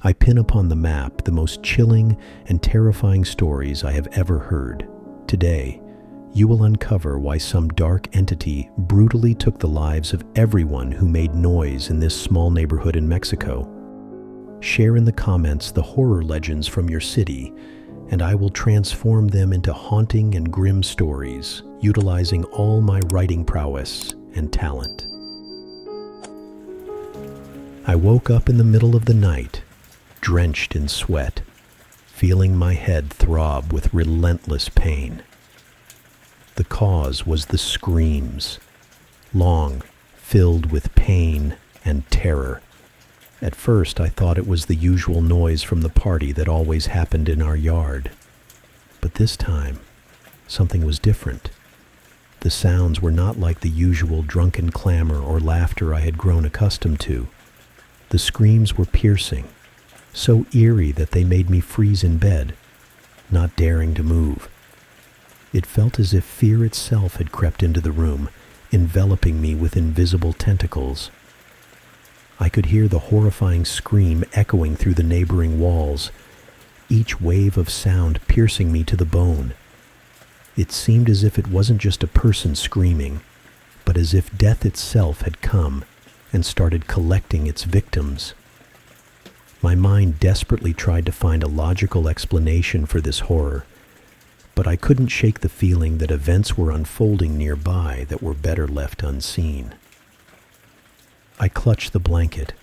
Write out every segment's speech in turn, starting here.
I pin upon the map the most chilling and terrifying stories I have ever heard. Today, you will uncover why some dark entity brutally took the lives of everyone who made noise in this small neighborhood in Mexico. Share in the comments the horror legends from your city, and I will transform them into haunting and grim stories, utilizing all my writing prowess and talent. I woke up in the middle of the night, drenched in sweat, feeling my head throb with relentless pain. The cause was the screams, long, filled with pain and terror. At first, I thought it was the usual noise from the party that always happened in our yard. But this time, something was different. The sounds were not like the usual drunken clamor or laughter I had grown accustomed to. The screams were piercing, so eerie that they made me freeze in bed, not daring to move. It felt as if fear itself had crept into the room, enveloping me with invisible tentacles. I could hear the horrifying scream echoing through the neighboring walls, each wave of sound piercing me to the bone. It seemed as if it wasn't just a person screaming, but as if death itself had come and started collecting its victims. My mind desperately tried to find a logical explanation for this horror, but I couldn't shake the feeling that events were unfolding nearby that were better left unseen. I clutched the blanket,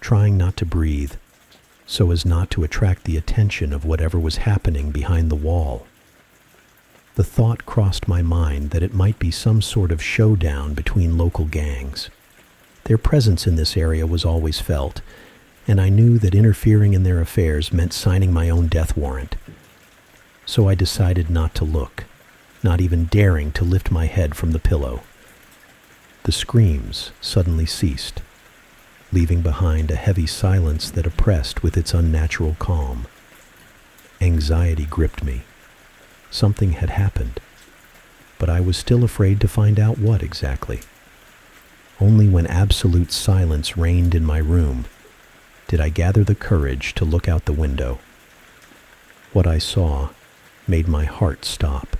trying not to breathe, so as not to attract the attention of whatever was happening behind the wall. The thought crossed my mind that it might be some sort of showdown between local gangs. Their presence in this area was always felt, and I knew that interfering in their affairs meant signing my own death warrant. So I decided not to look, not even daring to lift my head from the pillow. The screams suddenly ceased, leaving behind a heavy silence that oppressed with its unnatural calm. Anxiety gripped me. Something had happened, but I was still afraid to find out what exactly. Only when absolute silence reigned in my room did I gather the courage to look out the window. What I saw made my heart stop.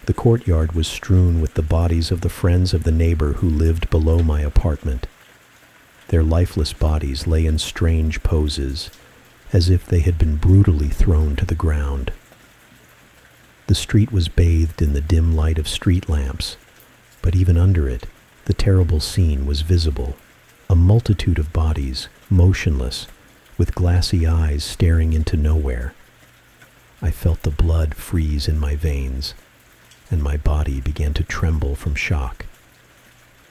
The courtyard was strewn with the bodies of the friends of the neighbor who lived below my apartment. Their lifeless bodies lay in strange poses, as if they had been brutally thrown to the ground. The street was bathed in the dim light of street lamps, but even under it, the terrible scene was visible. A multitude of bodies, motionless, with glassy eyes staring into nowhere. I felt the blood freeze in my veins, and my body began to tremble from shock.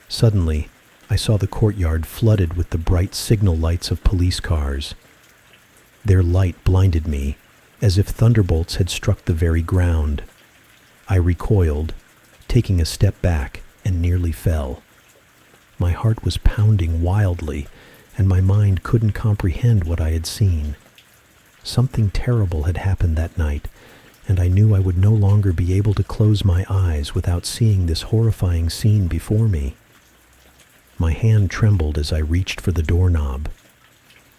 Suddenly, I saw the courtyard flooded with the bright signal lights of police cars. Their light blinded me, as if thunderbolts had struck the very ground. I recoiled, taking a step back, and nearly fell. My heart was pounding wildly, and my mind couldn't comprehend what I had seen. Something terrible had happened that night, and I knew I would no longer be able to close my eyes without seeing this horrifying scene before me. My hand trembled as I reached for the doorknob.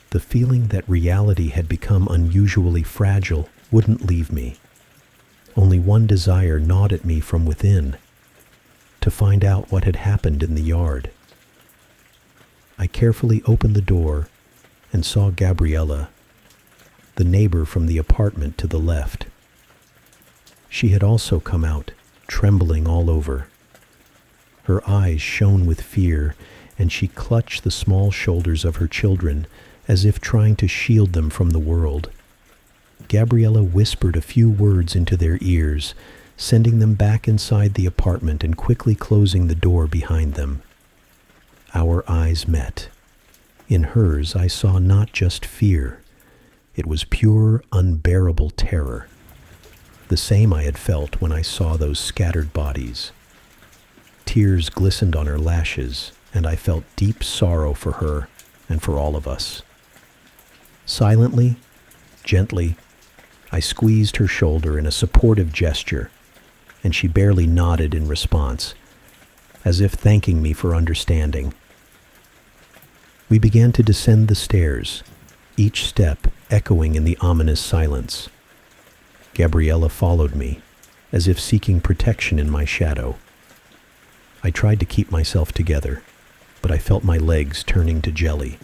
The feeling that reality had become unusually fragile wouldn't leave me. Only one desire gnawed at me from within: to find out what had happened in the yard. I carefully opened the door and saw Gabriella, the neighbor from the apartment to the left. She had also come out, trembling all over. Her eyes shone with fear, and she clutched the small shoulders of her children as if trying to shield them from the world. Gabriella whispered a few words into their ears, sending them back inside the apartment and quickly closing the door behind them. Our eyes met. In hers, I saw not just fear. It was pure, unbearable terror. The same I had felt when I saw those scattered bodies. Tears glistened on her lashes, and I felt deep sorrow for her and for all of us. Silently, gently, I squeezed her shoulder in a supportive gesture, and she barely nodded in response, as if thanking me for understanding. We began to descend the stairs, each step echoing in the ominous silence. Gabriella followed me, as if seeking protection in my shadow. I tried to keep myself together, but I felt my legs turning to jelly,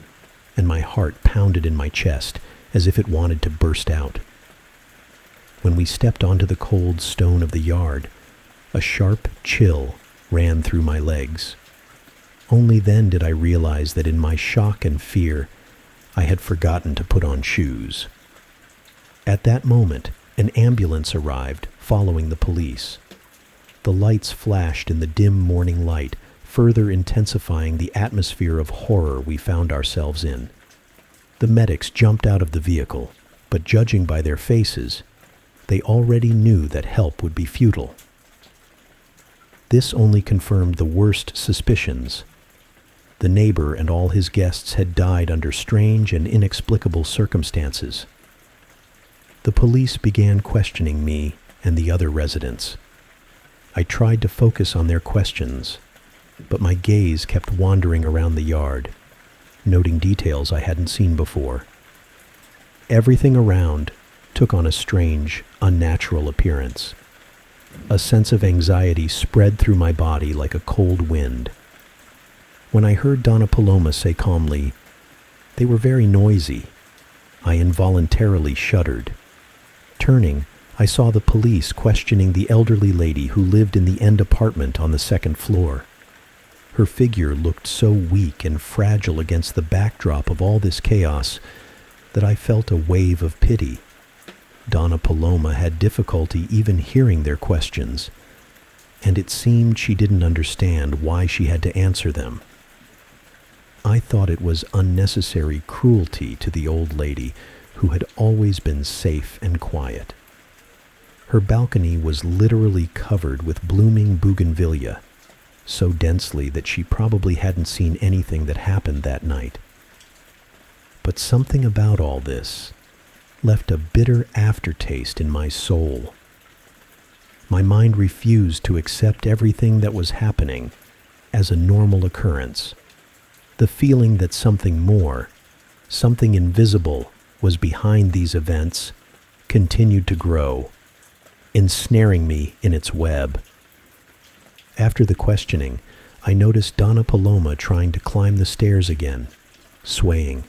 and my heart pounded in my chest as if it wanted to burst out. When we stepped onto the cold stone of the yard, a sharp chill ran through my legs. Only then did I realize that in my shock and fear, I had forgotten to put on shoes. At that moment, an ambulance arrived, following the police. The lights flashed in the dim morning light, further intensifying the atmosphere of horror we found ourselves in. The medics jumped out of the vehicle, but judging by their faces, they already knew that help would be futile. This only confirmed the worst suspicions. The neighbor and all his guests had died under strange and inexplicable circumstances. The police began questioning me and the other residents. I tried to focus on their questions, but my gaze kept wandering around the yard, noting details I hadn't seen before. Everything around took on a strange, unnatural appearance. A sense of anxiety spread through my body like a cold wind. When I heard Donna Paloma say calmly, "They were very noisy," I involuntarily shuddered. Turning, I saw the police questioning the elderly lady who lived in the end apartment on the second floor. Her figure looked so weak and fragile against the backdrop of all this chaos that I felt a wave of pity. Donna Paloma had difficulty even hearing their questions, and it seemed she didn't understand why she had to answer them. I thought it was unnecessary cruelty to the old lady who had always been safe and quiet. Her balcony was literally covered with blooming bougainvillea, so densely that she probably hadn't seen anything that happened that night. But something about all this left a bitter aftertaste in my soul. My mind refused to accept everything that was happening as a normal occurrence. The feeling that something more, something invisible, was behind these events continued to grow, ensnaring me in its web. After the questioning, I noticed Donna Paloma trying to climb the stairs again, swaying.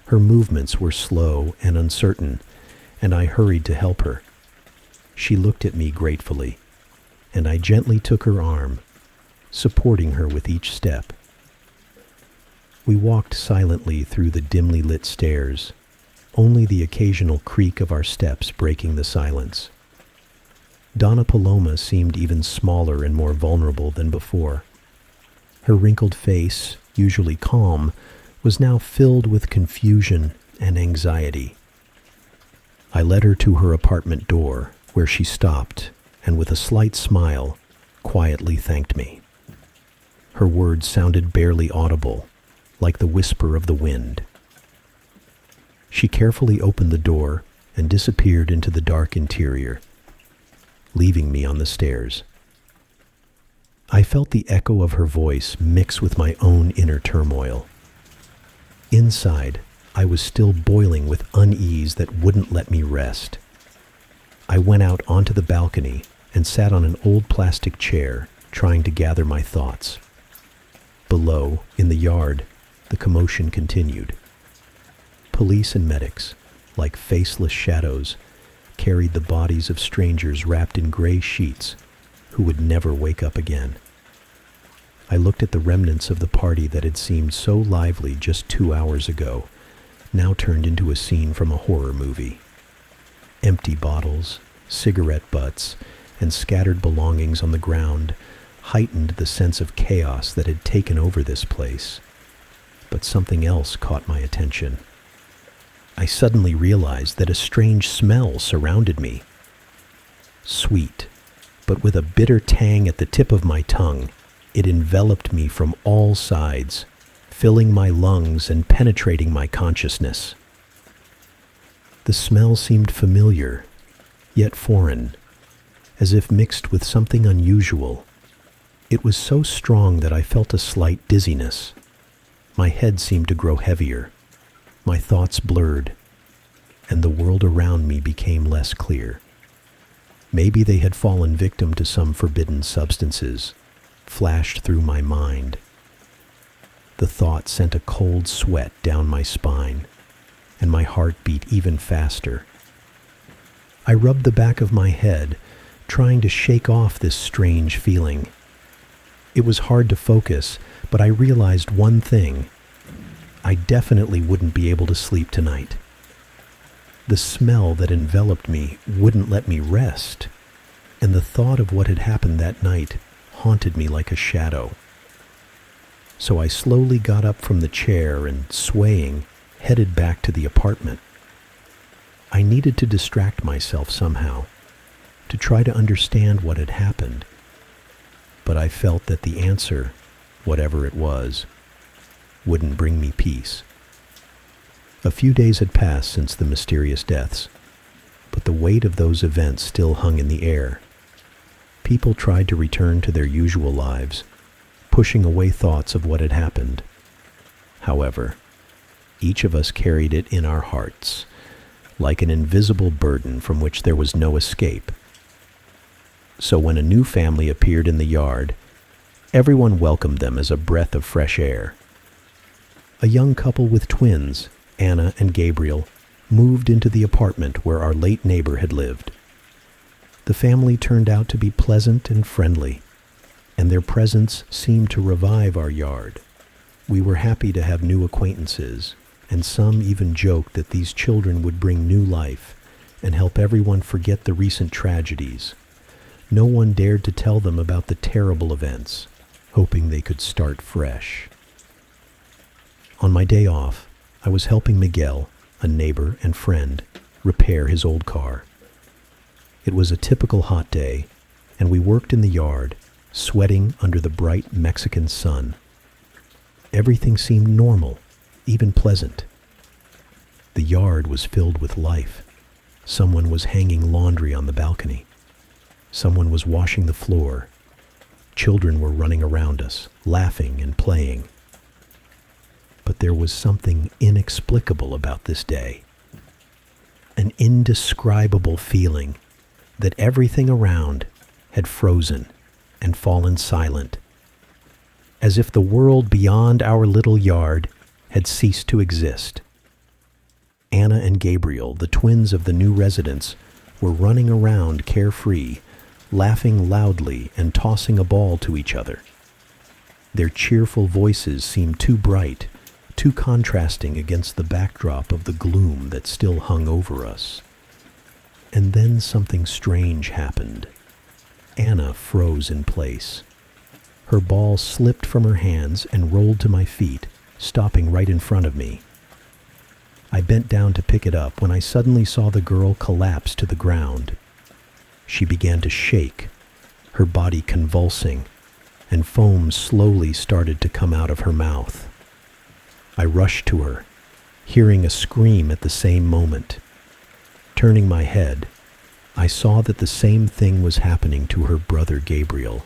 Her movements were slow and uncertain, and I hurried to help her. She looked at me gratefully, and I gently took her arm, supporting her with each step. We walked silently through the dimly lit stairs, only the occasional creak of our steps breaking the silence. Donna Paloma seemed even smaller and more vulnerable than before. Her wrinkled face, usually calm, was now filled with confusion and anxiety. I led her to her apartment door, where she stopped and with a slight smile, quietly thanked me. Her words sounded barely audible, like the whisper of the wind. She carefully opened the door and disappeared into the dark interior, leaving me on the stairs. I felt the echo of her voice mix with my own inner turmoil. Inside, I was still boiling with unease that wouldn't let me rest. I went out onto the balcony and sat on an old plastic chair, trying to gather my thoughts. Below, in the yard, the commotion continued. Police and medics, like faceless shadows, carried the bodies of strangers wrapped in gray sheets who would never wake up again. I looked at the remnants of the party that had seemed so lively just 2 hours ago, now turned into a scene from a horror movie. Empty bottles, cigarette butts, and scattered belongings on the ground heightened the sense of chaos that had taken over this place. But something else caught my attention. I suddenly realized that a strange smell surrounded me. Sweet, but with a bitter tang at the tip of my tongue, it enveloped me from all sides, filling my lungs and penetrating my consciousness. The smell seemed familiar, yet foreign, as if mixed with something unusual. It was so strong that I felt a slight dizziness. My head seemed to grow heavier. My thoughts blurred, and the world around me became less clear. Maybe they had fallen victim to some forbidden substances, flashed through my mind. The thought sent a cold sweat down my spine, and my heart beat even faster. I rubbed the back of my head, trying to shake off this strange feeling. It was hard to focus, but I realized one thing. I definitely wouldn't be able to sleep tonight. The smell that enveloped me wouldn't let me rest, and the thought of what had happened that night haunted me like a shadow. So I slowly got up from the chair and, swaying, headed back to the apartment. I needed to distract myself somehow, to try to understand what had happened. But I felt that the answer, whatever it was, wouldn't bring me peace. A few days had passed since the mysterious deaths, but the weight of those events still hung in the air. People tried to return to their usual lives, pushing away thoughts of what had happened. However, each of us carried it in our hearts, like an invisible burden from which there was no escape. So when a new family appeared in the yard, everyone welcomed them as a breath of fresh air. A young couple with twins, Anna and Gabriel, moved into the apartment where our late neighbor had lived. The family turned out to be pleasant and friendly, and their presence seemed to revive our yard. We were happy to have new acquaintances, and some even joked that these children would bring new life and help everyone forget the recent tragedies. No one dared to tell them about the terrible events, hoping they could start fresh. On my day off, I was helping Miguel, a neighbor and friend, repair his old car. It was a typical hot day, and we worked in the yard, sweating under the bright Mexican sun. Everything seemed normal, even pleasant. The yard was filled with life. Someone was hanging laundry on the balcony. Someone was washing the floor. Children were running around us, laughing and playing. But there was something inexplicable about this day. An indescribable feeling that everything around had frozen and fallen silent, as if the world beyond our little yard had ceased to exist. Anna and Gabriel, the twins of the new residents, were running around carefree, laughing loudly and tossing a ball to each other. Their cheerful voices seemed too bright, too contrasting against the backdrop of the gloom that still hung over us. And then something strange happened. Anna froze in place. Her ball slipped from her hands and rolled to my feet, stopping right in front of me. I bent down to pick it up when I suddenly saw the girl collapse to the ground. She began to shake, her body convulsing, and foam slowly started to come out of her mouth. I rushed to her, hearing a scream at the same moment. Turning my head, I saw that the same thing was happening to her brother Gabriel.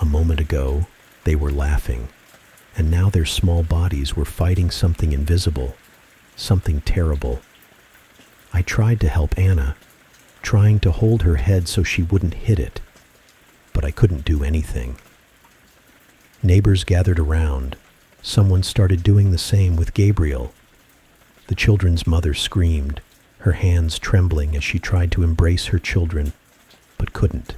A moment ago, they were laughing, and now their small bodies were fighting something invisible, something terrible. I tried to help Anna, trying to hold her head so she wouldn't hit it, but I couldn't do anything. Neighbors gathered around. Someone started doing the same with Gabriel. The children's mother screamed, her hands trembling as she tried to embrace her children, but couldn't.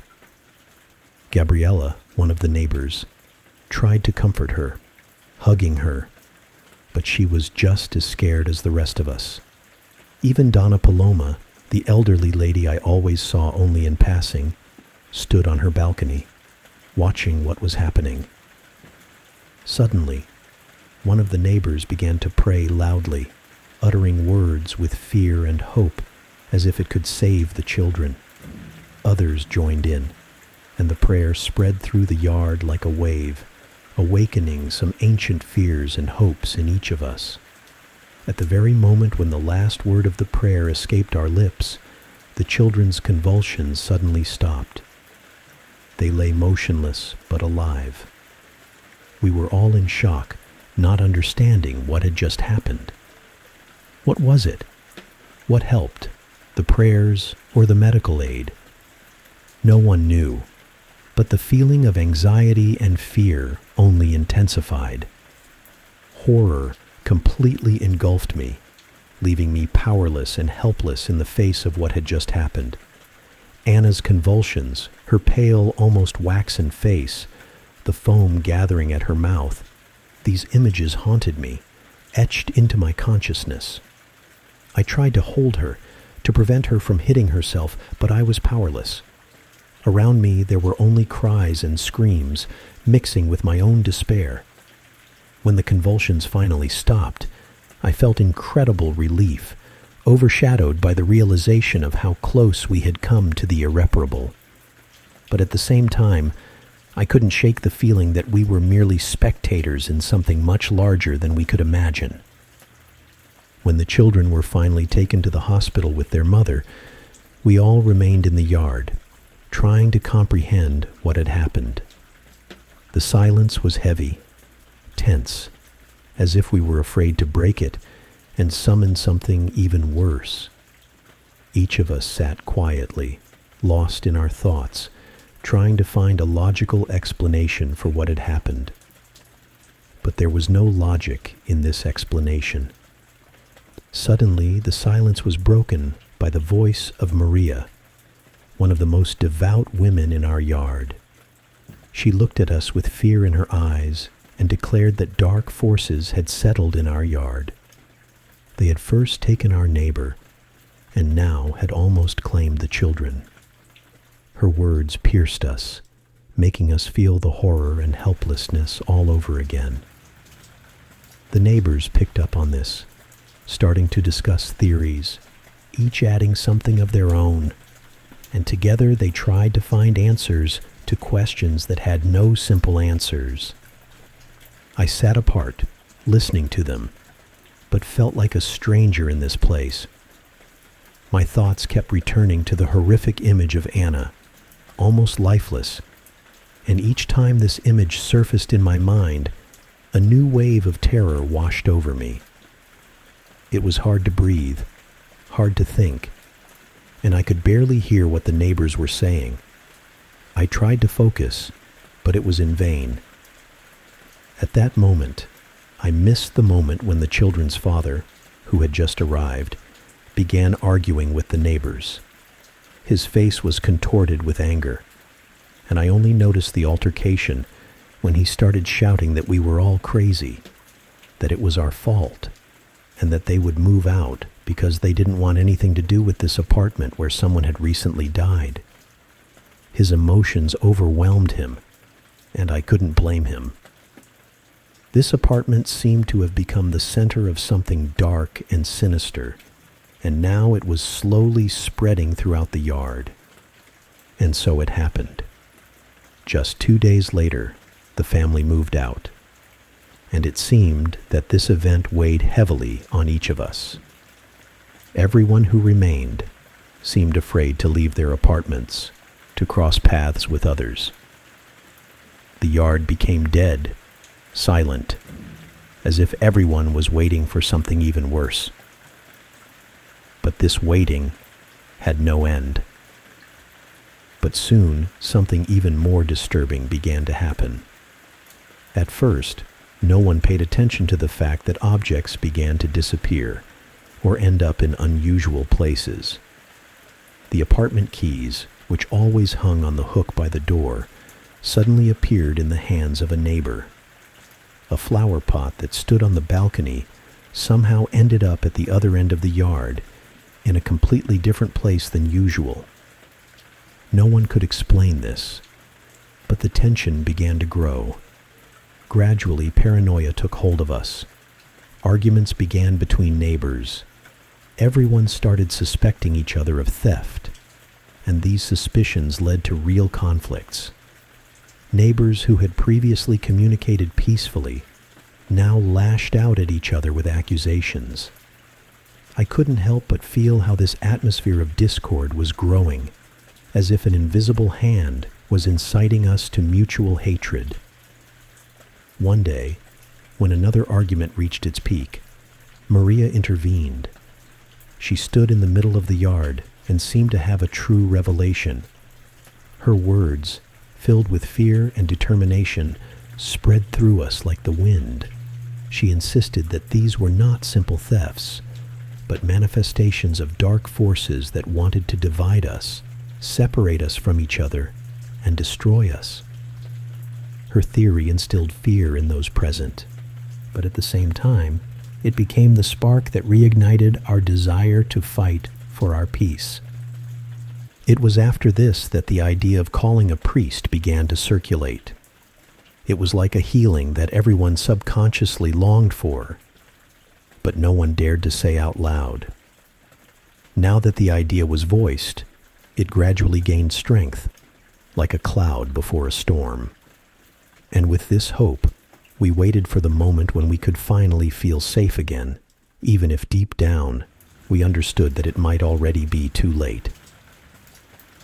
Gabriella, one of the neighbors, tried to comfort her, hugging her, but she was just as scared as the rest of us. Even Donna Paloma, the elderly lady I always saw only in passing, stood on her balcony, watching what was happening. Suddenly, one of the neighbors began to pray loudly, uttering words with fear and hope, as if it could save the children. Others joined in, and the prayer spread through the yard like a wave, awakening some ancient fears and hopes in each of us. At the very moment when the last word of the prayer escaped our lips, the children's convulsions suddenly stopped. They lay motionless but alive. We were all in shock, not understanding what had just happened. What was it? What helped? The prayers or the medical aid? No one knew, but the feeling of anxiety and fear only intensified. Horror completely engulfed me, leaving me powerless and helpless in the face of what had just happened. Anna's convulsions, her pale, almost waxen face, the foam gathering at her mouth, these images haunted me, etched into my consciousness. I tried to hold her, to prevent her from hitting herself, but I was powerless. Around me there were only cries and screams, mixing with my own despair. When the convulsions finally stopped, I felt incredible relief, overshadowed by the realization of how close we had come to the irreparable. But at the same time, I couldn't shake the feeling that we were merely spectators in something much larger than we could imagine. When the children were finally taken to the hospital with their mother, we all remained in the yard, trying to comprehend what had happened. The silence was heavy, tense, as if we were afraid to break it and summon something even worse. Each of us sat quietly, lost in our thoughts, trying to find a logical explanation for what had happened. But there was no logic in this explanation. Suddenly, the silence was broken by the voice of Maria, one of the most devout women in our yard. She looked at us with fear in her eyes and declared that dark forces had settled in our yard. They had first taken our neighbor, and now had almost claimed the children. Her words pierced us, making us feel the horror and helplessness all over again. The neighbors picked up on this, starting to discuss theories, each adding something of their own, and together they tried to find answers to questions that had no simple answers. I sat apart, listening to them, but felt like a stranger in this place. My thoughts kept returning to the horrific image of Anna, almost lifeless, and each time this image surfaced in my mind, a new wave of terror washed over me. It was hard to breathe, hard to think, and I could barely hear what the neighbors were saying. I tried to focus, but it was in vain. At that moment, I missed the moment when the children's father, who had just arrived, began arguing with the neighbors. His face was contorted with anger, and I only noticed the altercation when he started shouting that we were all crazy, that it was our fault, and that they would move out because they didn't want anything to do with this apartment where someone had recently died. His emotions overwhelmed him, and I couldn't blame him. This apartment seemed to have become the center of something dark and sinister, and now it was slowly spreading throughout the yard. And so it happened. Just 2 days later, the family moved out, and it seemed that this event weighed heavily on each of us. Everyone who remained seemed afraid to leave their apartments, to cross paths with others. The yard became dead, silent, as if everyone was waiting for something even worse. But this waiting had no end. But soon, something even more disturbing began to happen. At first, no one paid attention to the fact that objects began to disappear or end up in unusual places. The apartment keys, which always hung on the hook by the door, suddenly appeared in the hands of a neighbor. A flower pot that stood on the balcony somehow ended up at the other end of the yard, in a completely different place than usual. No one could explain this, but the tension began to grow. Gradually, paranoia took hold of us. Arguments began between neighbors. Everyone started suspecting each other of theft, and these suspicions led to real conflicts. Neighbors who had previously communicated peacefully now lashed out at each other with accusations. I couldn't help but feel how this atmosphere of discord was growing, as if an invisible hand was inciting us to mutual hatred. One day, when another argument reached its peak, Maria intervened, She stood in the middle of the yard and seemed to have a true revelation. Her words, filled with fear and determination, spread through us like the wind. She insisted that these were not simple thefts, but manifestations of dark forces that wanted to divide us, separate us from each other, and destroy us. Her theory instilled fear in those present, but at the same time, it became the spark that reignited our desire to fight for our peace. It was after this that the idea of calling a priest began to circulate. It was like a healing that everyone subconsciously longed for, but no one dared to say out loud. Now that the idea was voiced, it gradually gained strength, like a cloud before a storm. And with this hope, we waited for the moment when we could finally feel safe again, even if deep down we understood that it might already be too late.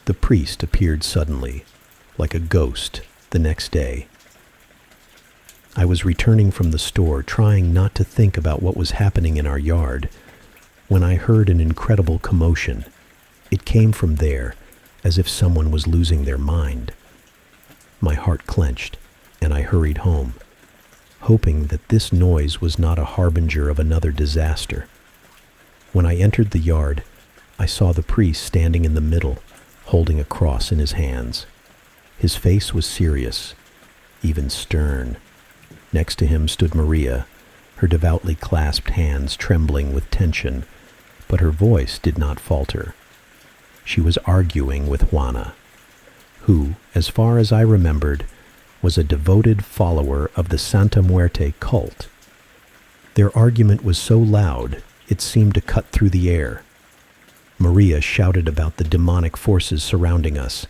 The priest appeared suddenly, like a ghost, the next day. I was returning from the store, trying not to think about what was happening in our yard, when I heard an incredible commotion. It came from there, as if someone was losing their mind. My heart clenched, and I hurried home, hoping that this noise was not a harbinger of another disaster. When I entered the yard, I saw the priest standing in the middle, holding a cross in his hands. His face was serious, even stern. Next to him stood Maria, her devoutly clasped hands trembling with tension, but her voice did not falter. She was arguing with Juana, who, as far as I remembered, was a devoted follower of the Santa Muerte cult. Their argument was so loud, it seemed to cut through the air. Maria shouted about the demonic forces surrounding us,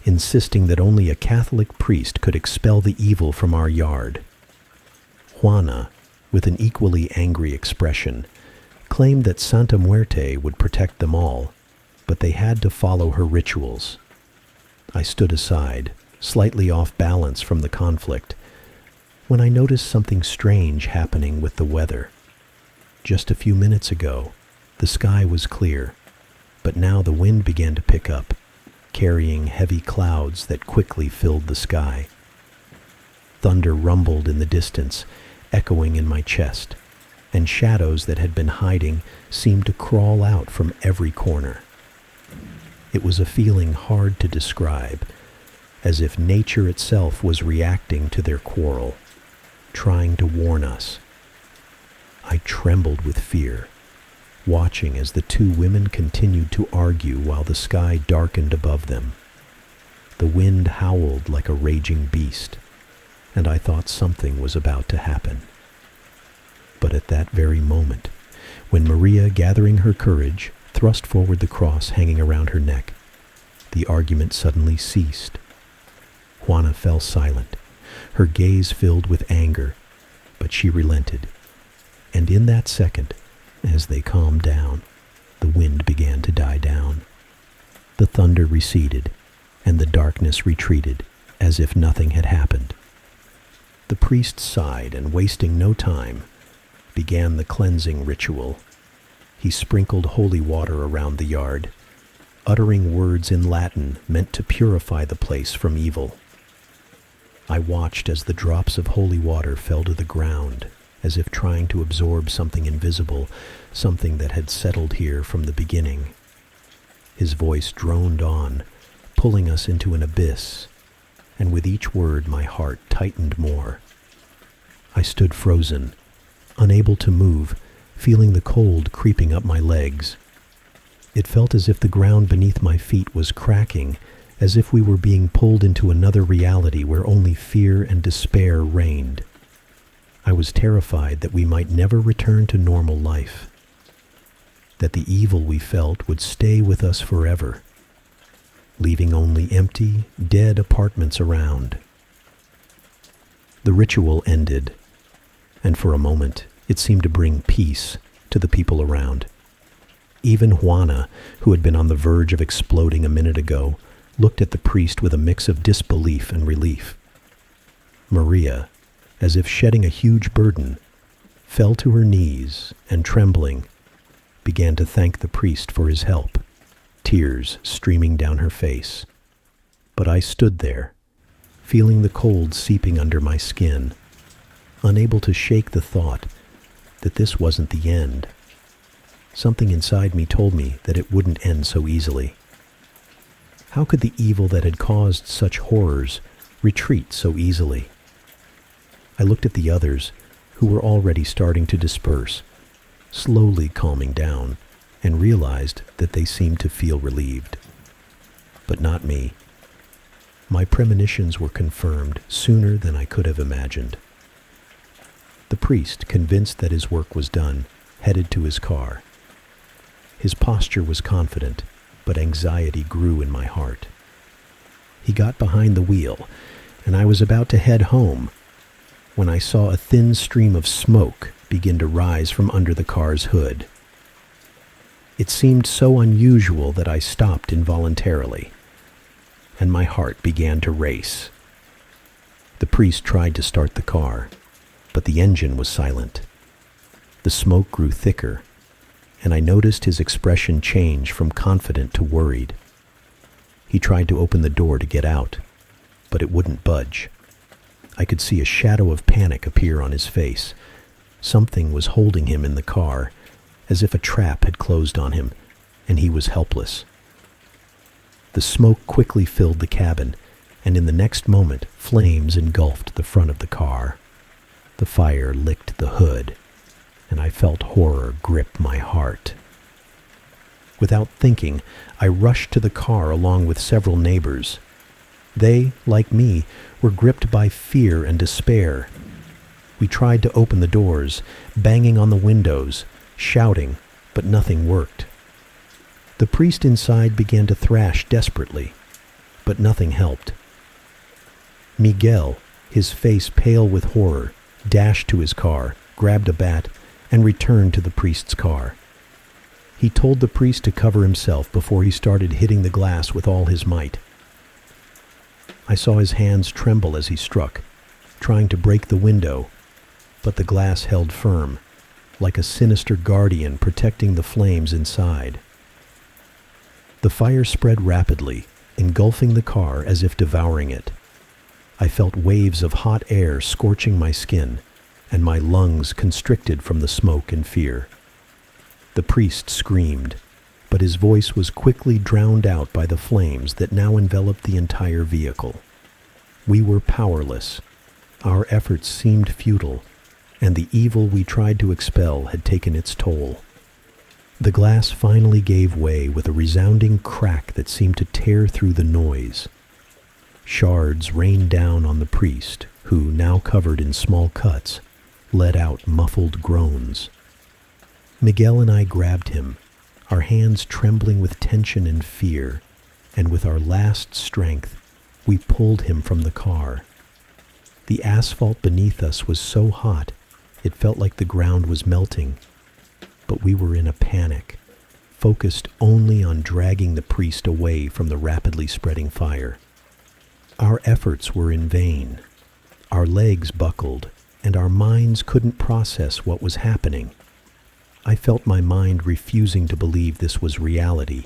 insisting that only a Catholic priest could expel the evil from our yard. Juana, with an equally angry expression, claimed that Santa Muerte would protect them all, but they had to follow her rituals. I stood aside, slightly off balance from the conflict, when I noticed something strange happening with the weather. Just a few minutes ago, the sky was clear, but now the wind began to pick up, carrying heavy clouds that quickly filled the sky. Thunder rumbled in the distance, echoing in my chest, and shadows that had been hiding seemed to crawl out from every corner. It was a feeling hard to describe, as if nature itself was reacting to their quarrel, trying to warn us. I trembled with fear, watching as the two women continued to argue while the sky darkened above them. The wind howled like a raging beast, and I thought something was about to happen. But at that very moment, when Maria, gathering her courage, thrust forward the cross hanging around her neck, the argument suddenly ceased. Juana fell silent, her gaze filled with anger, but she relented. And in that second, as they calmed down, the wind began to die down. The thunder receded, and the darkness retreated, as if nothing had happened. The priest sighed and, wasting no time, began the cleansing ritual. He sprinkled holy water around the yard, uttering words in Latin meant to purify the place from evil. I watched as the drops of holy water fell to the ground, as if trying to absorb something invisible, something that had settled here from the beginning. His voice droned on, pulling us into an abyss, and with each word my heart tightened more. I stood frozen, unable to move, feeling the cold creeping up my legs. It felt as if the ground beneath my feet was cracking, as if we were being pulled into another reality where only fear and despair reigned. I was terrified that we might never return to normal life, that the evil we felt would stay with us forever, leaving only empty, dead apartments around. The ritual ended, and for a moment it seemed to bring peace to the people around. Even Juana, who had been on the verge of exploding a minute ago, looked at the priest with a mix of disbelief and relief. Maria, as if shedding a huge burden, fell to her knees and, trembling, began to thank the priest for his help, tears streaming down her face. But I stood there, feeling the cold seeping under my skin, unable to shake the thought that this wasn't the end. Something inside me told me that it wouldn't end so easily. How could the evil that had caused such horrors retreat so easily? I looked at the others, who were already starting to disperse, slowly calming down, and realized that they seemed to feel relieved. But not me. My premonitions were confirmed sooner than I could have imagined. The priest, convinced that his work was done, headed to his car. His posture was confident, but anxiety grew in my heart. He got behind the wheel, and I was about to head home when I saw a thin stream of smoke begin to rise from under the car's hood. It seemed so unusual that I stopped involuntarily, and my heart began to race. The priest tried to start the car, but the engine was silent. The smoke grew thicker, and I noticed his expression change from confident to worried. He tried to open the door to get out, but it wouldn't budge. I could see a shadow of panic appear on his face. Something was holding him in the car, as if a trap had closed on him, and he was helpless. The smoke quickly filled the cabin, and in the next moment, flames engulfed the front of the car. The fire licked the hood, and I felt horror grip my heart. Without thinking, I rushed to the car along with several neighbors. They, like me, were gripped by fear and despair. We tried to open the doors, banging on the windows, shouting, but nothing worked. The priest inside began to thrash desperately, but nothing helped. Miguel, his face pale with horror, dashed to his car, grabbed a bat, and returned to the priest's car. He told the priest to cover himself before he started hitting the glass with all his might. I saw his hands tremble as he struck, trying to break the window, but the glass held firm, like a sinister guardian protecting the flames inside. The fire spread rapidly, engulfing the car as if devouring it. I felt waves of hot air scorching my skin, and my lungs constricted from the smoke and fear. The priest screamed, but his voice was quickly drowned out by the flames that now enveloped the entire vehicle. We were powerless. Our efforts seemed futile, and the evil we tried to expel had taken its toll. The glass finally gave way with a resounding crack that seemed to tear through the noise. Shards rained down on the priest, who, now covered in small cuts, let out muffled groans. Miguel and I grabbed him, our hands trembling with tension and fear, and with our last strength, we pulled him from the car. The asphalt beneath us was so hot, it felt like the ground was melting, but we were in a panic, focused only on dragging the priest away from the rapidly spreading fire. Our efforts were in vain. Our legs buckled, and our minds couldn't process what was happening. I felt my mind refusing to believe this was reality.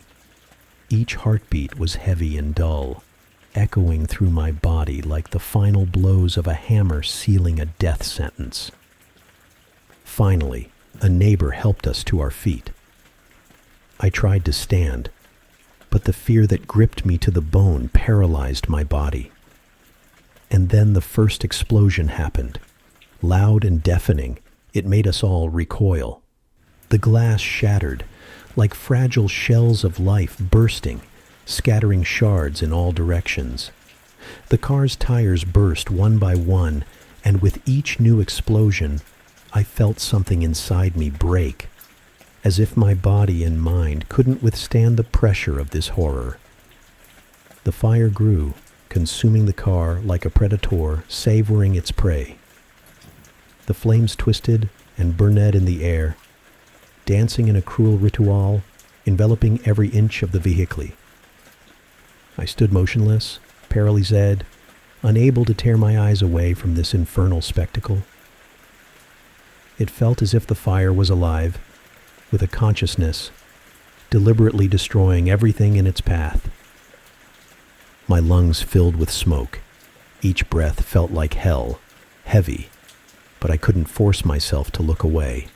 Each heartbeat was heavy and dull, echoing through my body like the final blows of a hammer sealing a death sentence. Finally, a neighbor helped us to our feet. I tried to stand, but the fear that gripped me to the bone paralyzed my body. And then the first explosion happened. Loud and deafening, it made us all recoil. The glass shattered, like fragile shells of life bursting, scattering shards in all directions. The car's tires burst one by one, and with each new explosion, I felt something inside me break, as if my body and mind couldn't withstand the pressure of this horror. The fire grew, consuming the car like a predator savoring its prey. The flames twisted and burned in the air, dancing in a cruel ritual, enveloping every inch of the vehicle. I stood motionless, paralyzed, unable to tear my eyes away from this infernal spectacle. It felt as if the fire was alive, with a consciousness, deliberately destroying everything in its path. My lungs filled with smoke. Each breath felt like hell, heavy, but I couldn't force myself to look away.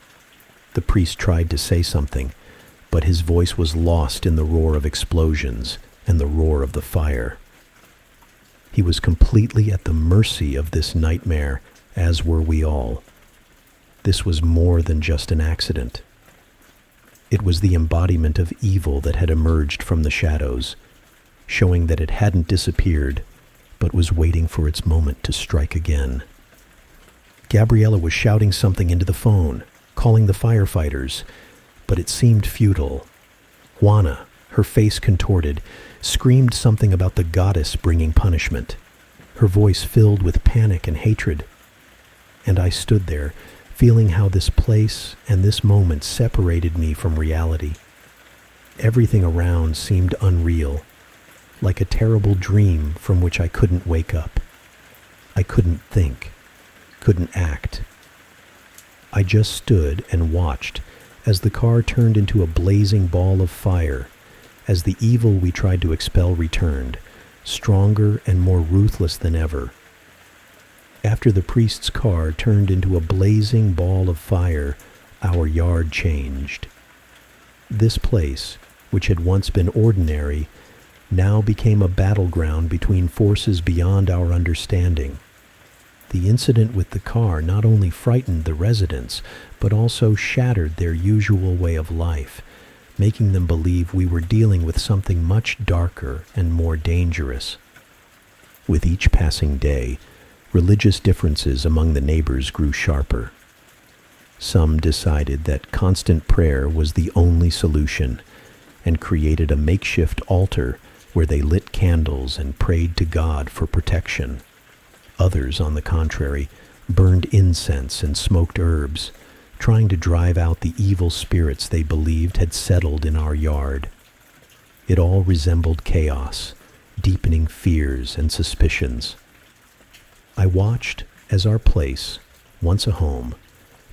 The priest tried to say something, but his voice was lost in the roar of explosions and the roar of the fire. He was completely at the mercy of this nightmare, as were we all. This was more than just an accident. It was the embodiment of evil that had emerged from the shadows, showing that it hadn't disappeared, but was waiting for its moment to strike again. Gabriella was shouting something into the phone, calling the firefighters, but it seemed futile. Juana, her face contorted, screamed something about the goddess bringing punishment, her voice filled with panic and hatred. And I stood there, feeling how this place and this moment separated me from reality. Everything around seemed unreal, like a terrible dream from which I couldn't wake up. I couldn't think, couldn't act. I just stood and watched as the car turned into a blazing ball of fire, as the evil we tried to expel returned, stronger and more ruthless than ever. After the priest's car turned into a blazing ball of fire, our yard changed. This place, which had once been ordinary, now became a battleground between forces beyond our understanding. The incident with the car not only frightened the residents, but also shattered their usual way of life, making them believe we were dealing with something much darker and more dangerous. With each passing day, religious differences among the neighbors grew sharper. Some decided that constant prayer was the only solution and created a makeshift altar where they lit candles and prayed to God for protection. Others, on the contrary, burned incense and smoked herbs, trying to drive out the evil spirits they believed had settled in our yard. It all resembled chaos, deepening fears and suspicions. I watched as our place, once a home,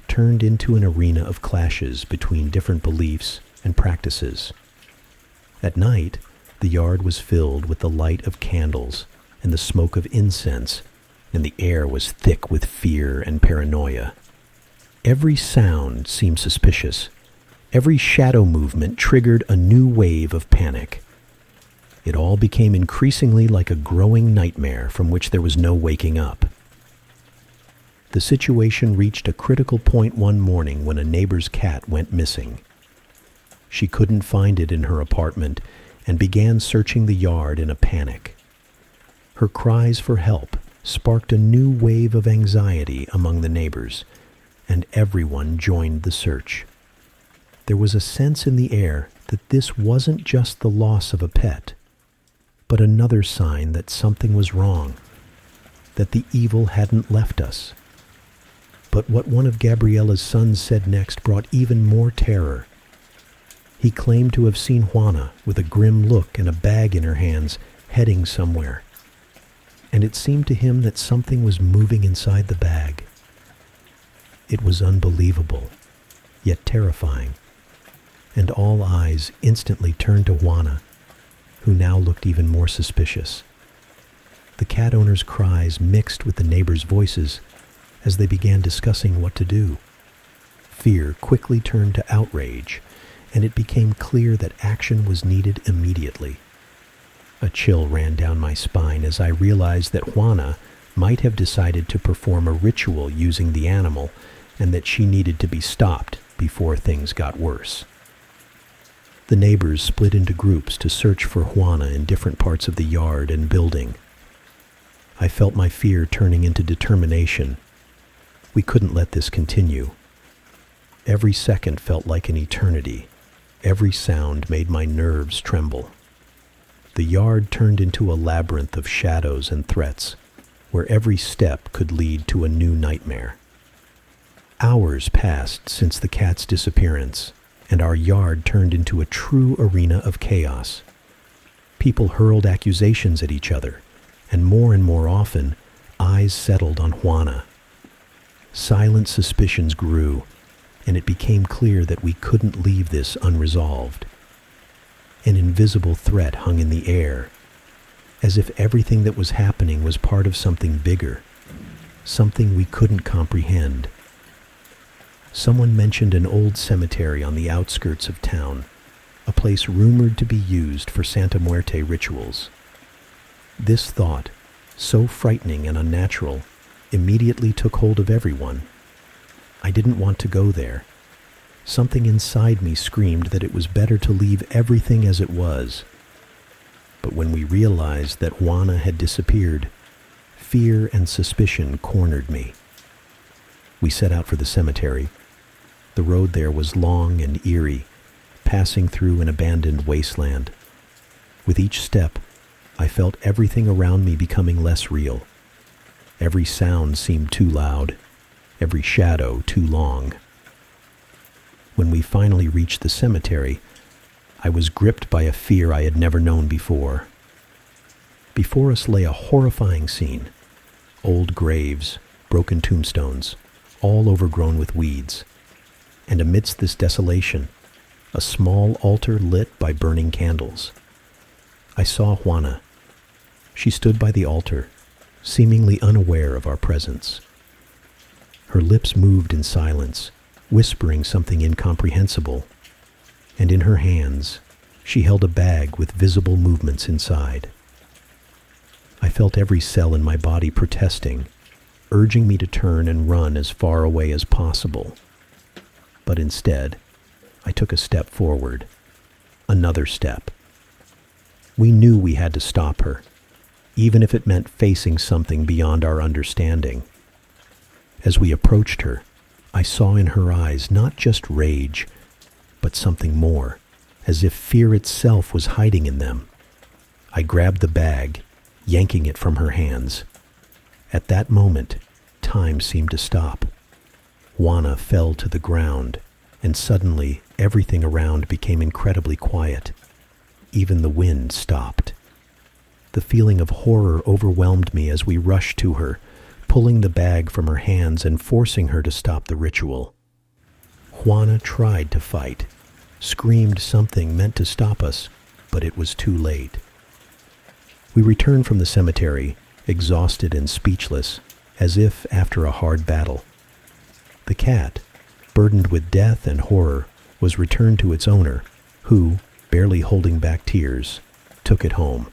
turned into an arena of clashes between different beliefs and practices. At night, the yard was filled with the light of candles and the smoke of incense, and the air was thick with fear and paranoia. Every sound seemed suspicious. Every shadow movement triggered a new wave of panic. It all became increasingly like a growing nightmare from which there was no waking up. The situation reached a critical point one morning when a neighbor's cat went missing. She couldn't find it in her apartment and began searching the yard in a panic. Her cries for help sparked a new wave of anxiety among the neighbors, and everyone joined the search. There was a sense in the air that this wasn't just the loss of a pet, but another sign that something was wrong, that the evil hadn't left us. But what one of Gabriella's sons said next brought even more terror. He claimed to have seen Juana with a grim look and a bag in her hands, heading somewhere. And it seemed to him that something was moving inside the bag. It was unbelievable, yet terrifying, and all eyes instantly turned to Juana, who now looked even more suspicious. The cat owner's cries mixed with the neighbors' voices as they began discussing what to do. Fear quickly turned to outrage, and it became clear that action was needed immediately. A chill ran down my spine as I realized that Juana might have decided to perform a ritual using the animal, and that she needed to be stopped before things got worse. The neighbors split into groups to search for Juana in different parts of the yard and building. I felt my fear turning into determination. We couldn't let this continue. Every second felt like an eternity. Every sound made my nerves tremble. The yard turned into a labyrinth of shadows and threats, where every step could lead to a new nightmare. Hours passed since the cat's disappearance, and our yard turned into a true arena of chaos. People hurled accusations at each other, and more often, eyes settled on Juana. Silent suspicions grew, and it became clear that we couldn't leave this unresolved. An invisible threat hung in the air, as if everything that was happening was part of something bigger, something we couldn't comprehend. Someone mentioned an old cemetery on the outskirts of town, a place rumored to be used for Santa Muerte rituals. This thought, so frightening and unnatural, immediately took hold of everyone. I didn't want to go there. Something inside me screamed that it was better to leave everything as it was. But when we realized that Juana had disappeared, fear and suspicion cornered me. We set out for the cemetery. The road there was long and eerie, passing through an abandoned wasteland. With each step, I felt everything around me becoming less real. Every sound seemed too loud, every shadow too long. When we finally reached the cemetery, I was gripped by a fear I had never known before. Before us lay a horrifying scene. Old graves, broken tombstones, all overgrown with weeds. And amidst this desolation, a small altar lit by burning candles. I saw Juana. She stood by the altar, seemingly unaware of our presence. Her lips moved in silence, whispering something incomprehensible, and in her hands, she held a bag with visible movements inside. I felt every cell in my body protesting, urging me to turn and run as far away as possible. But instead, I took a step forward, another step. We knew we had to stop her, even if it meant facing something beyond our understanding. As we approached her, I saw in her eyes not just rage, but something more, as if fear itself was hiding in them. I grabbed the bag, yanking it from her hands. At that moment, time seemed to stop. Juana fell to the ground, and suddenly everything around became incredibly quiet. Even the wind stopped. The feeling of horror overwhelmed me as we rushed to her, pulling the bag from her hands and forcing her to stop the ritual. Juana tried to fight, screamed something meant to stop us, but it was too late. We returned from the cemetery, exhausted and speechless, as if after a hard battle. The cat, burdened with death and horror, was returned to its owner, who, barely holding back tears, took it home.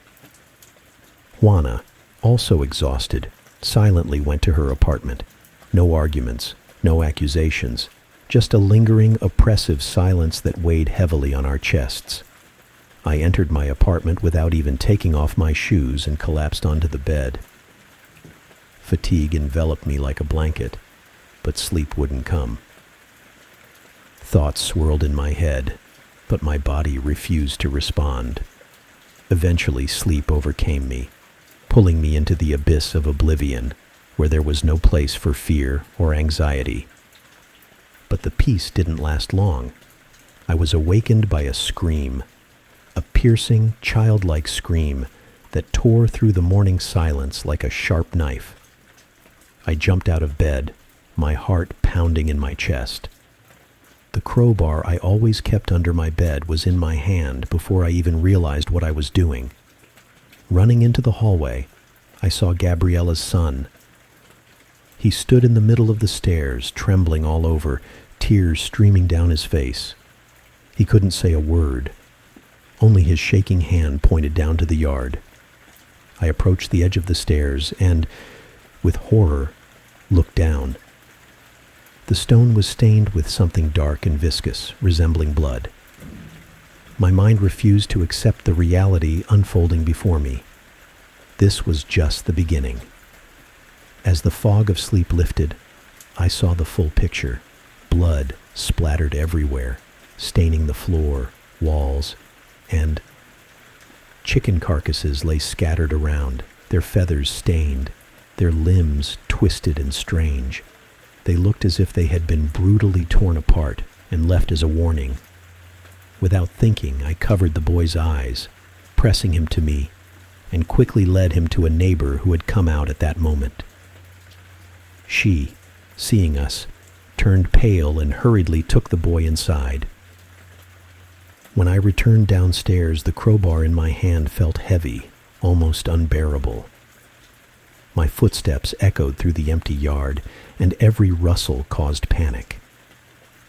Juana, also exhausted, silently went to her apartment. No arguments, no accusations, just a lingering, oppressive silence that weighed heavily on our chests. I entered my apartment without even taking off my shoes and collapsed onto the bed. Fatigue enveloped me like a blanket, but sleep wouldn't come. Thoughts swirled in my head, but my body refused to respond. Eventually, sleep overcame me, pulling me into the abyss of oblivion, where there was no place for fear or anxiety. But the peace didn't last long. I was awakened by a scream, a piercing, childlike scream that tore through the morning silence like a sharp knife. I jumped out of bed, my heart pounding in my chest. The crowbar I always kept under my bed was in my hand before I even realized what I was doing. Running into the hallway, I saw Gabriella's son. He stood in the middle of the stairs, trembling all over, tears streaming down his face. He couldn't say a word. Only his shaking hand pointed down to the yard. I approached the edge of the stairs and, with horror, looked down. The stone was stained with something dark and viscous, resembling blood. My mind refused to accept the reality unfolding before me. This was just the beginning. As the fog of sleep lifted, I saw the full picture. Blood splattered everywhere, staining the floor, walls, and chicken carcasses lay scattered around, their feathers stained, their limbs twisted and strange. They looked as if they had been brutally torn apart and left as a warning. Without thinking, I covered the boy's eyes, pressing him to me, and quickly led him to a neighbor who had come out at that moment. She, seeing us, turned pale and hurriedly took the boy inside. When I returned downstairs, the crowbar in my hand felt heavy, almost unbearable. My footsteps echoed through the empty yard, and every rustle caused panic.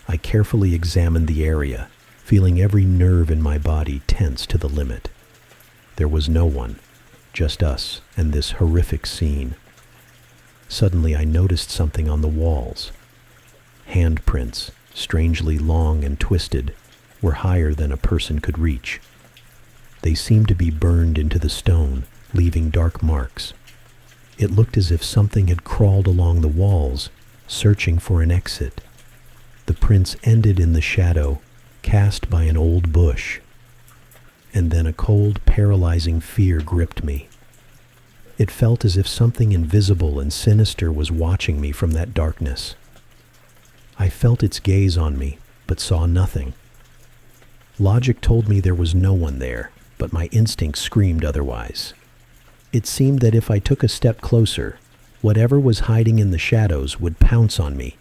I carefully examined the area, feeling every nerve in my body tense to the limit. There was no one, just us and this horrific scene. Suddenly I noticed something on the walls. Handprints, strangely long and twisted, were higher than a person could reach. They seemed to be burned into the stone, leaving dark marks. It looked as if something had crawled along the walls, searching for an exit. The prints ended in the shadow, cast by an old bush. And then a cold, paralyzing fear gripped me. It felt as if something invisible and sinister was watching me from that darkness. I felt its gaze on me, but saw nothing. Logic told me there was no one there, but my instinct screamed otherwise. It seemed that if I took a step closer, whatever was hiding in the shadows would pounce on me,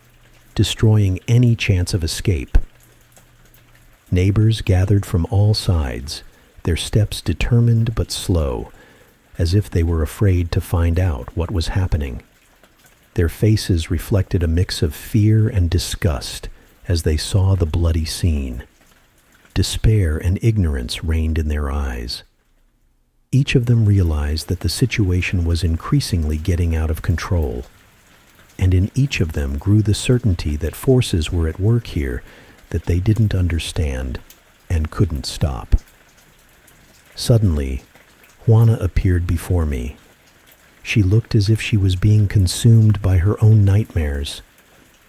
destroying any chance of escape. Neighbors gathered from all sides, their steps determined but slow, as if they were afraid to find out what was happening. Their faces reflected a mix of fear and disgust as they saw the bloody scene. Despair and ignorance reigned in their eyes. Each of them realized that the situation was increasingly getting out of control, and in each of them grew the certainty that forces were at work here that they didn't understand and couldn't stop. Suddenly, Juana appeared before me. She looked as if she was being consumed by her own nightmares.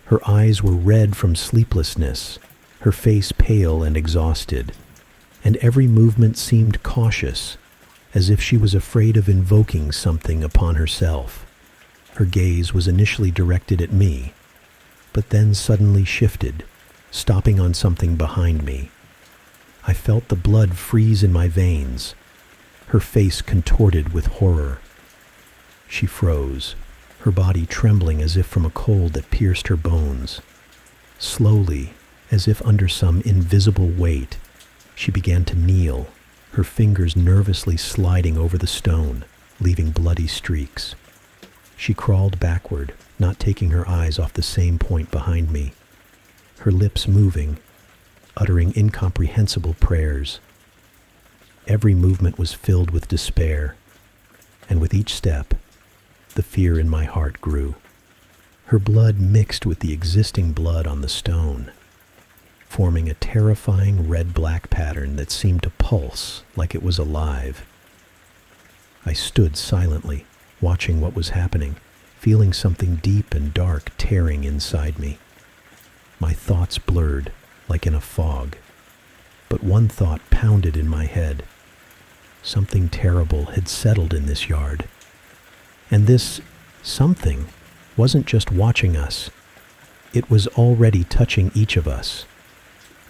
Her eyes were red from sleeplessness, her face pale and exhausted, and every movement seemed cautious, as if she was afraid of invoking something upon herself. Her gaze was initially directed at me, but then suddenly shifted, stopping on something behind me. I felt the blood freeze in my veins. Her face contorted with horror. She froze, her body trembling as if from a cold that pierced her bones. Slowly, as if under some invisible weight, she began to kneel, her fingers nervously sliding over the stone, leaving bloody streaks. She crawled backward, not taking her eyes off the same point behind me, her lips moving, uttering incomprehensible prayers. Every movement was filled with despair, and with each step, the fear in my heart grew. Her blood mixed with the existing blood on the stone, forming a terrifying red-black pattern that seemed to pulse like it was alive. I stood silently, watching what was happening, feeling something deep and dark tearing inside me. My thoughts blurred, like in a fog, but one thought pounded in my head. Something terrible had settled in this yard, and this something wasn't just watching us. It was already touching each of us,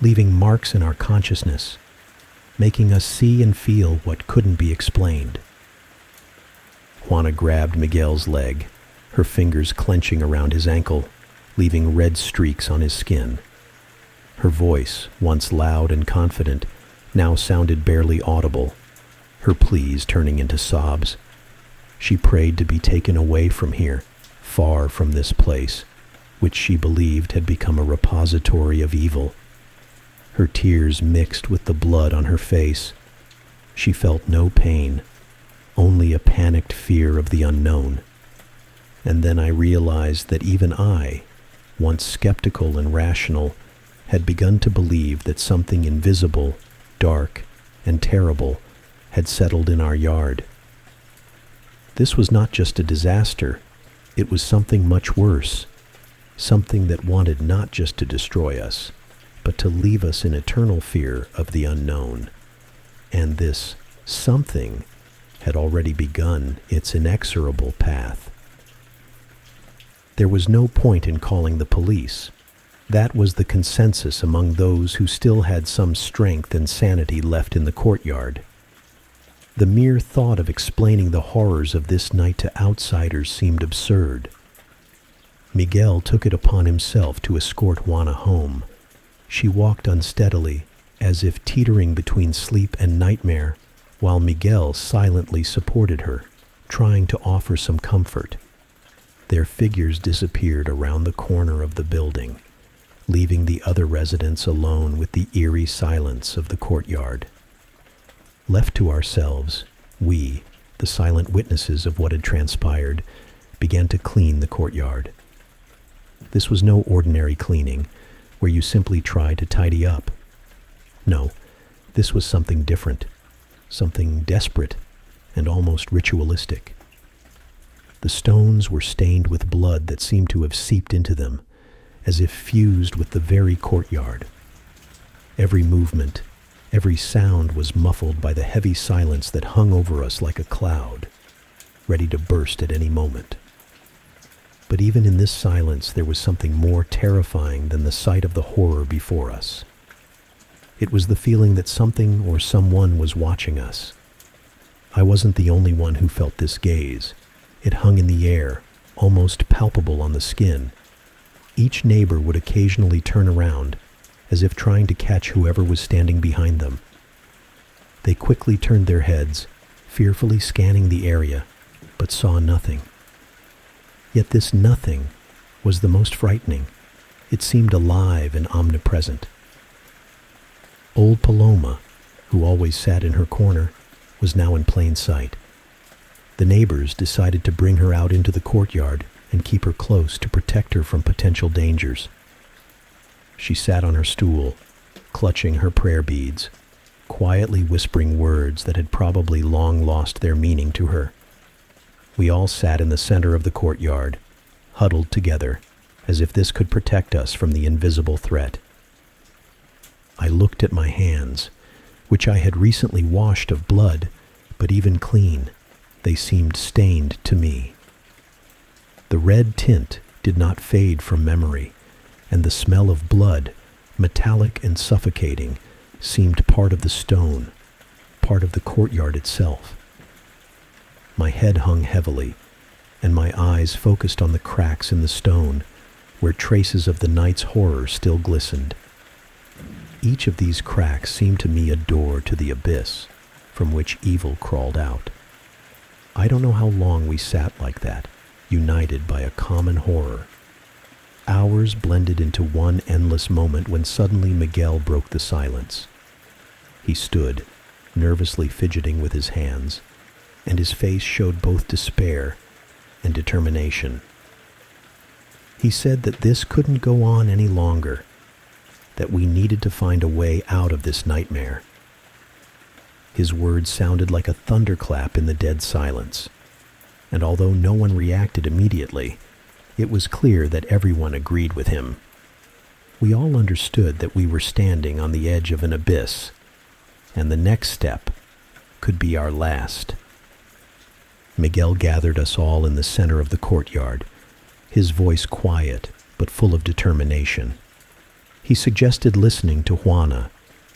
leaving marks in our consciousness, making us see and feel what couldn't be explained. Juana grabbed Miguel's leg, her fingers clenching around his ankle, leaving red streaks on his skin. Her voice, once loud and confident, now sounded barely audible, her pleas turning into sobs. She prayed to be taken away from here, far from this place, which she believed had become a repository of evil. Her tears mixed with the blood on her face. She felt no pain, only a panicked fear of the unknown. And then I realized that even I, once skeptical and rational, had begun to believe that something invisible, dark, and terrible had settled in our yard. This was not just a disaster, it was something much worse, something that wanted not just to destroy us, but to leave us in eternal fear of the unknown. And this something had already begun its inexorable path. There was no point in calling the police. That was the consensus among those who still had some strength and sanity left in the courtyard. The mere thought of explaining the horrors of this night to outsiders seemed absurd. Miguel took it upon himself to escort Juana home. She walked unsteadily, as if teetering between sleep and nightmare, while Miguel silently supported her, trying to offer some comfort. Their figures disappeared around the corner of the building, leaving the other residents alone with the eerie silence of the courtyard. Left to ourselves, we, the silent witnesses of what had transpired, began to clean the courtyard. This was no ordinary cleaning, where you simply try to tidy up. No, this was something different, something desperate and almost ritualistic. The stones were stained with blood that seemed to have seeped into them, as if fused with the very courtyard. Every movement, every sound was muffled by the heavy silence that hung over us like a cloud, ready to burst at any moment. But even in this silence, there was something more terrifying than the sight of the horror before us. It was the feeling that something or someone was watching us. I wasn't the only one who felt this gaze. It hung in the air, almost palpable on the skin. Each neighbor would occasionally turn around, as if trying to catch whoever was standing behind them. They quickly turned their heads, fearfully scanning the area, but saw nothing. Yet this nothing was the most frightening. It seemed alive and omnipresent. Old Paloma, who always sat in her corner, was now in plain sight. The neighbors decided to bring her out into the courtyard and keep her close to protect her from potential dangers. She sat on her stool, clutching her prayer beads, quietly whispering words that had probably long lost their meaning to her. We all sat in the center of the courtyard, huddled together, as if this could protect us from the invisible threat. I looked at my hands, which I had recently washed of blood, but even clean, they seemed stained to me. The red tint did not fade from memory, and the smell of blood, metallic and suffocating, seemed part of the stone, part of the courtyard itself. My head hung heavily, and my eyes focused on the cracks in the stone, where traces of the night's horror still glistened. Each of these cracks seemed to me a door to the abyss, from which evil crawled out. I don't know how long we sat like that, united by a common horror. Hours blended into one endless moment when suddenly Miguel broke the silence. He stood, nervously fidgeting with his hands, and his face showed both despair and determination. He said that this couldn't go on any longer, that we needed to find a way out of this nightmare. His words sounded like a thunderclap in the dead silence, and although no one reacted immediately, it was clear that everyone agreed with him. We all understood that we were standing on the edge of an abyss, and the next step could be our last. Miguel gathered us all in the center of the courtyard, his voice quiet but full of determination. He suggested listening to Juana,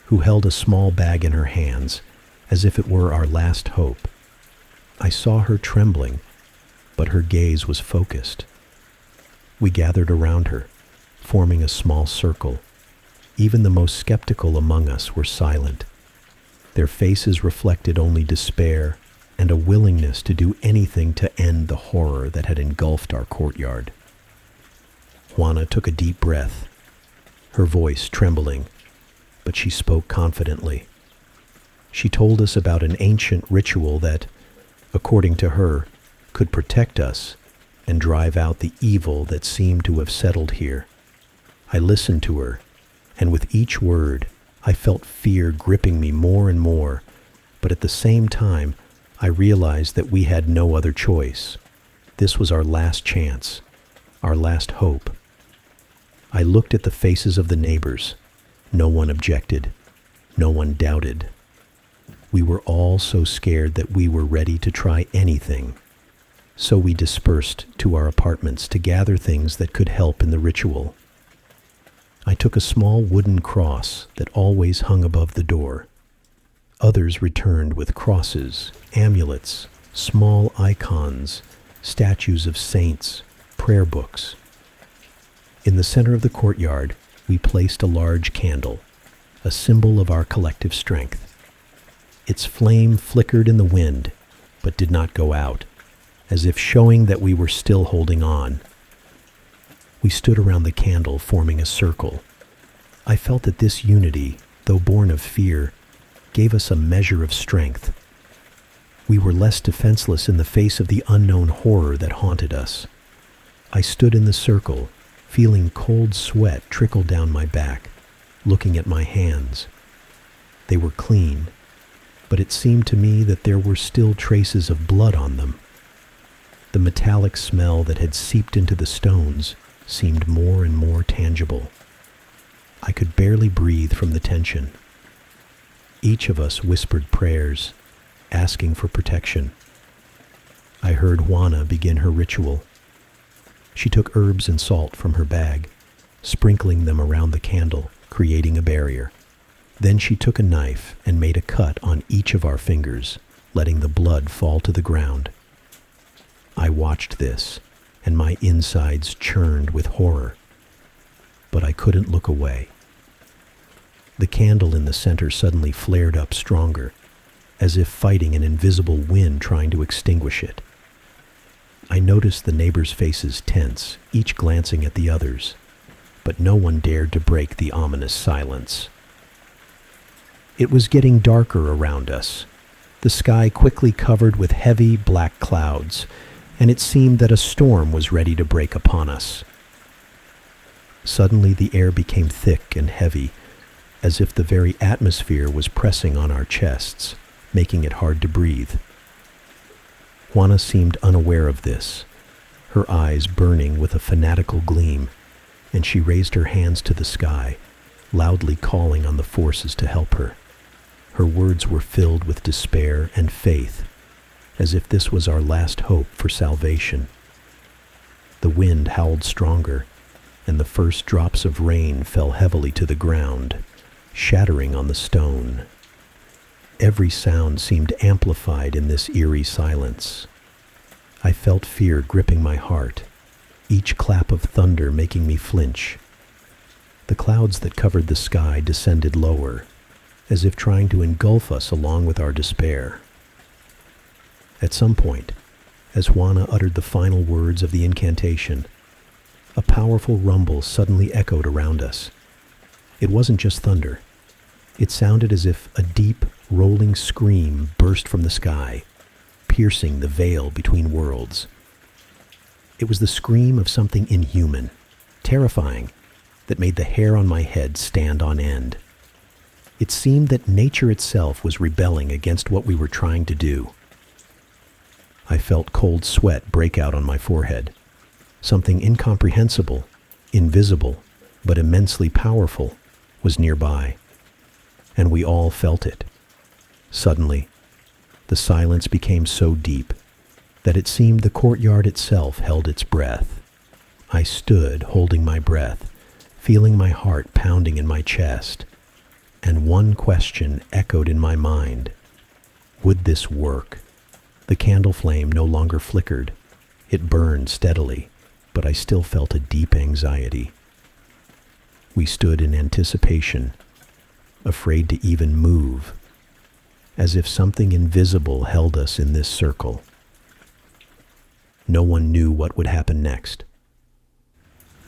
who held a small bag in her hands, as if it were our last hope. I saw her trembling, but her gaze was focused. We gathered around her, forming a small circle. Even the most skeptical among us were silent. Their faces reflected only despair and a willingness to do anything to end the horror that had engulfed our courtyard. Juana took a deep breath, her voice trembling, but she spoke confidently. She told us about an ancient ritual that, according to her, could protect us and drive out the evil that seemed to have settled here. I listened to her, and with each word, I felt fear gripping me more and more, but at the same time, I realized that we had no other choice. This was our last chance, our last hope. I looked at the faces of the neighbors. No one objected. No one doubted. We were all so scared that we were ready to try anything. So we dispersed to our apartments to gather things that could help in the ritual. I took a small wooden cross that always hung above the door. Others returned with crosses, amulets, small icons, statues of saints, prayer books, In the center of the courtyard, we placed a large candle, a symbol of our collective strength. Its flame flickered in the wind, but did not go out, as if showing that we were still holding on. We stood around the candle, forming a circle. I felt that this unity, though born of fear, gave us a measure of strength. We were less defenseless in the face of the unknown horror that haunted us. I stood in the circle, feeling cold sweat trickle down my back, looking at my hands. They were clean, but it seemed to me that there were still traces of blood on them. The metallic smell that had seeped into the stones seemed more and more tangible. I could barely breathe from the tension. Each of us whispered prayers, asking for protection. I heard Juana begin her ritual. She took herbs and salt from her bag, sprinkling them around the candle, creating a barrier. Then she took a knife and made a cut on each of our fingers, letting the blood fall to the ground. I watched this, and my insides churned with horror. But I couldn't look away. The candle in the center suddenly flared up stronger, as if fighting an invisible wind trying to extinguish it. I noticed the neighbors' faces tense, each glancing at the others, but no one dared to break the ominous silence. It was getting darker around us, the sky quickly covered with heavy black clouds, and it seemed that a storm was ready to break upon us. Suddenly the air became thick and heavy, as if the very atmosphere was pressing on our chests, making it hard to breathe. Juana seemed unaware of this, her eyes burning with a fanatical gleam, and she raised her hands to the sky, loudly calling on the forces to help her. Her words were filled with despair and faith, as if this was our last hope for salvation. The wind howled stronger, and the first drops of rain fell heavily to the ground, shattering on the stone. Every sound seemed amplified in this eerie silence. I felt fear gripping my heart, each clap of thunder making me flinch. The clouds that covered the sky descended lower, as if trying to engulf us along with our despair. At some point, as Juana uttered the final words of the incantation, a powerful rumble suddenly echoed around us. It wasn't just thunder. It sounded as if a deep, rolling scream burst from the sky, piercing the veil between worlds. It was the scream of something inhuman, terrifying, that made the hair on my head stand on end. It seemed that nature itself was rebelling against what we were trying to do. I felt cold sweat break out on my forehead. Something incomprehensible, invisible, but immensely powerful was nearby, and we all felt it. Suddenly, the silence became so deep that it seemed the courtyard itself held its breath. I stood holding my breath, feeling my heart pounding in my chest, and one question echoed in my mind. Would this work? The candle flame no longer flickered. It burned steadily, but I still felt a deep anxiety. We stood in anticipation, afraid to even move, as if something invisible held us in this circle. No one knew what would happen next.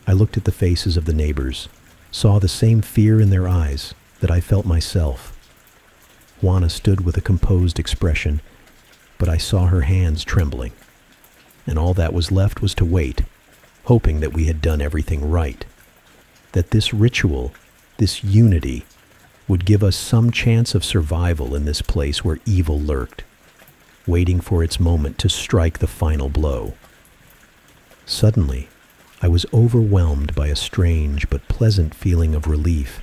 I looked at the faces of the neighbors, saw the same fear in their eyes that I felt myself. Juana stood with a composed expression, but I saw her hands trembling, and all that was left was to wait, hoping that we had done everything right, that this ritual, this unity, would give us some chance of survival in this place where evil lurked, waiting for its moment to strike the final blow. Suddenly, I was overwhelmed by a strange but pleasant feeling of relief,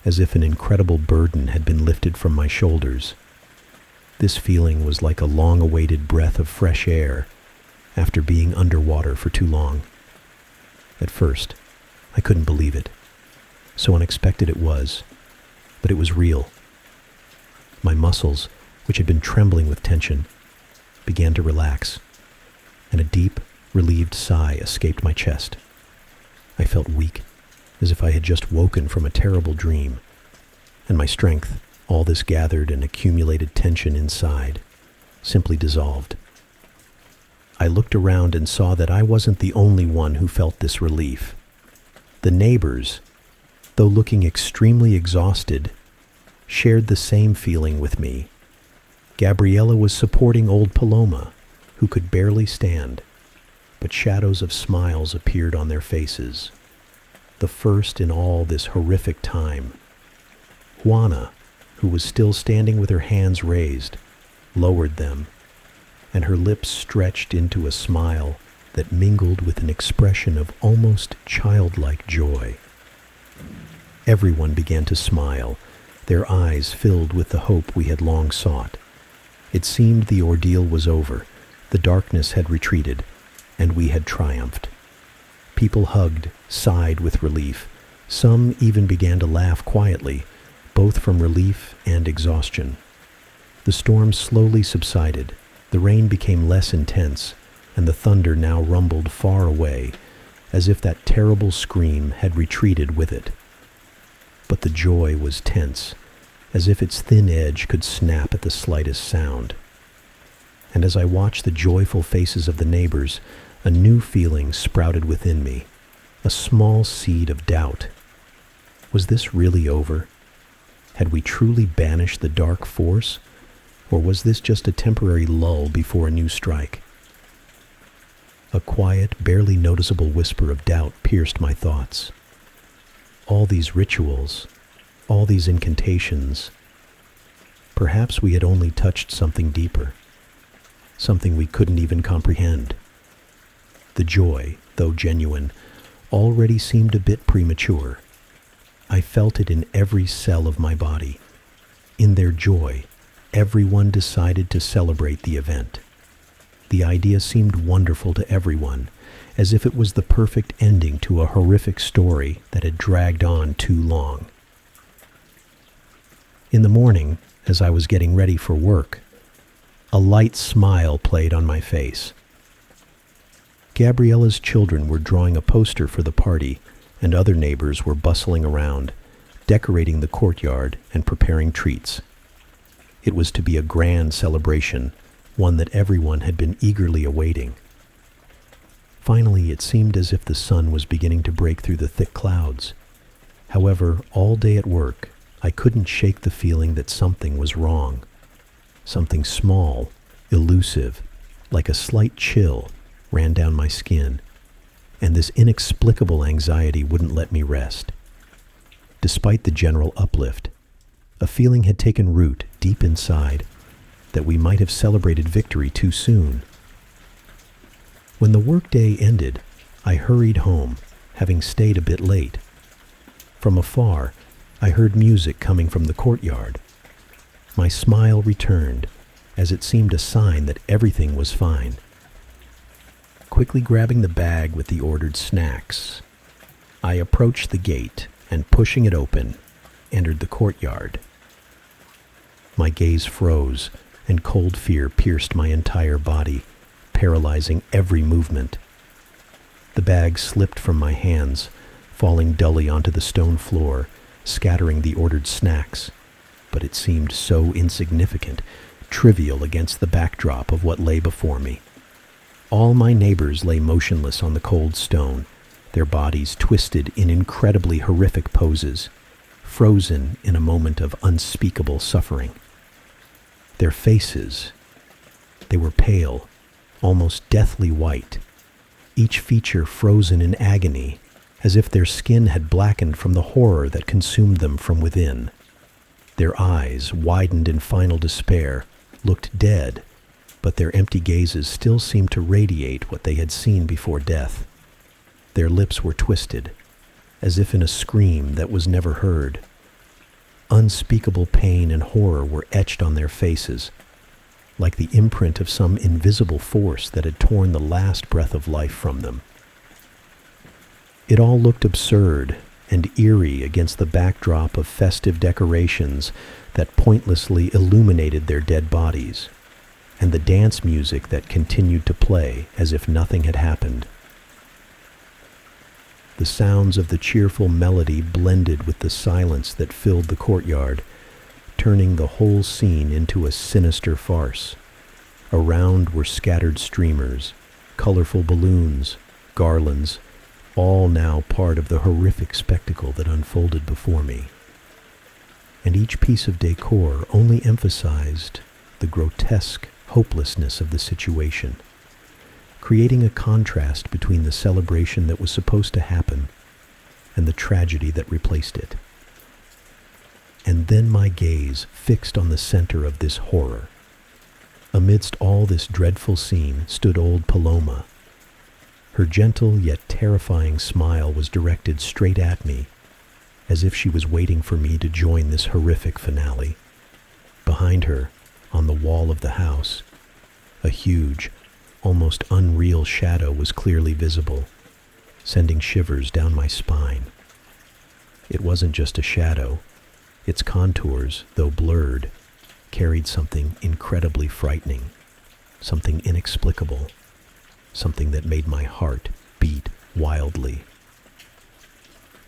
as if an incredible burden had been lifted from my shoulders. This feeling was like a long-awaited breath of fresh air after being underwater for too long. At first, I couldn't believe it. So unexpected it was, but it was real. My muscles, which had been trembling with tension, began to relax, and a deep, relieved sigh escaped my chest. I felt weak, as if I had just woken from a terrible dream, and my strength, all this gathered and accumulated tension inside, simply dissolved. I looked around and saw that I wasn't the only one who felt this relief. The neighbors, though looking extremely exhausted, shared the same feeling with me. Gabriella was supporting old Paloma, who could barely stand, but shadows of smiles appeared on their faces, the first in all this horrific time. Juana, who was still standing with her hands raised, lowered them, and her lips stretched into a smile that mingled with an expression of almost childlike joy. Everyone began to smile, their eyes filled with the hope we had long sought. It seemed the ordeal was over, the darkness had retreated, and we had triumphed. People hugged, sighed with relief. Some even began to laugh quietly, both from relief and exhaustion. The storm slowly subsided, the rain became less intense, and the thunder now rumbled far away, as if that terrible scream had retreated with it. But the joy was tense, as if its thin edge could snap at the slightest sound. And as I watched the joyful faces of the neighbors, a new feeling sprouted within me, a small seed of doubt. Was this really over? Had we truly banished the dark force, or was this just a temporary lull before a new strike? A quiet, barely noticeable whisper of doubt pierced my thoughts. All these rituals, all these incantations, perhaps we had only touched something deeper, something we couldn't even comprehend. The joy, though genuine, already seemed a bit premature. I felt it in every cell of my body. In their joy, everyone decided to celebrate the event. The idea seemed wonderful to everyone, as if it was the perfect ending to a horrific story that had dragged on too long. In the morning, as I was getting ready for work, a light smile played on my face. Gabriella's children were drawing a poster for the party, and other neighbors were bustling around, decorating the courtyard and preparing treats. It was to be a grand celebration, one that everyone had been eagerly awaiting. Finally, it seemed as if the sun was beginning to break through the thick clouds. However, all day at work, I couldn't shake the feeling that something was wrong. Something small, elusive, like a slight chill, ran down my skin, and this inexplicable anxiety wouldn't let me rest. Despite the general uplift, a feeling had taken root deep inside that we might have celebrated victory too soon. When the workday ended, I hurried home, having stayed a bit late. From afar, I heard music coming from the courtyard. My smile returned, as it seemed a sign that everything was fine. Quickly grabbing the bag with the ordered snacks, I approached the gate and, pushing it open, entered the courtyard. My gaze froze, and cold fear pierced my entire body, paralyzing every movement. The bag slipped from my hands, falling dully onto the stone floor, scattering the ordered snacks, but it seemed so insignificant, trivial against the backdrop of what lay before me. All my neighbors lay motionless on the cold stone, their bodies twisted in incredibly horrific poses, frozen in a moment of unspeakable suffering. Their faces, they were pale, almost deathly white, each feature frozen in agony, as if their skin had blackened from the horror that consumed them from within. Their eyes, widened in final despair, looked dead, but their empty gazes still seemed to radiate what they had seen before death. Their lips were twisted, as if in a scream that was never heard. Unspeakable pain and horror were etched on their faces, like the imprint of some invisible force that had torn the last breath of life from them. It all looked absurd and eerie against the backdrop of festive decorations that pointlessly illuminated their dead bodies, and the dance music that continued to play as if nothing had happened. The The sounds of the cheerful melody blended with the silence that filled the courtyard, turning the whole scene into a sinister farce. Around were scattered streamers, colorful balloons, garlands, all now part of the horrific spectacle that unfolded before me. And each piece of decor only emphasized the grotesque hopelessness of the situation, creating a contrast between the celebration that was supposed to happen and the tragedy that replaced it. And then my gaze fixed on the center of this horror. Amidst all this dreadful scene stood old Paloma. Her gentle yet terrifying smile was directed straight at me, as if she was waiting for me to join this horrific finale. Behind her, on the wall of the house, a huge, almost unreal shadow was clearly visible, sending shivers down my spine. It wasn't just a shadow. Its contours, though blurred, carried something incredibly frightening, something inexplicable, something that made my heart beat wildly.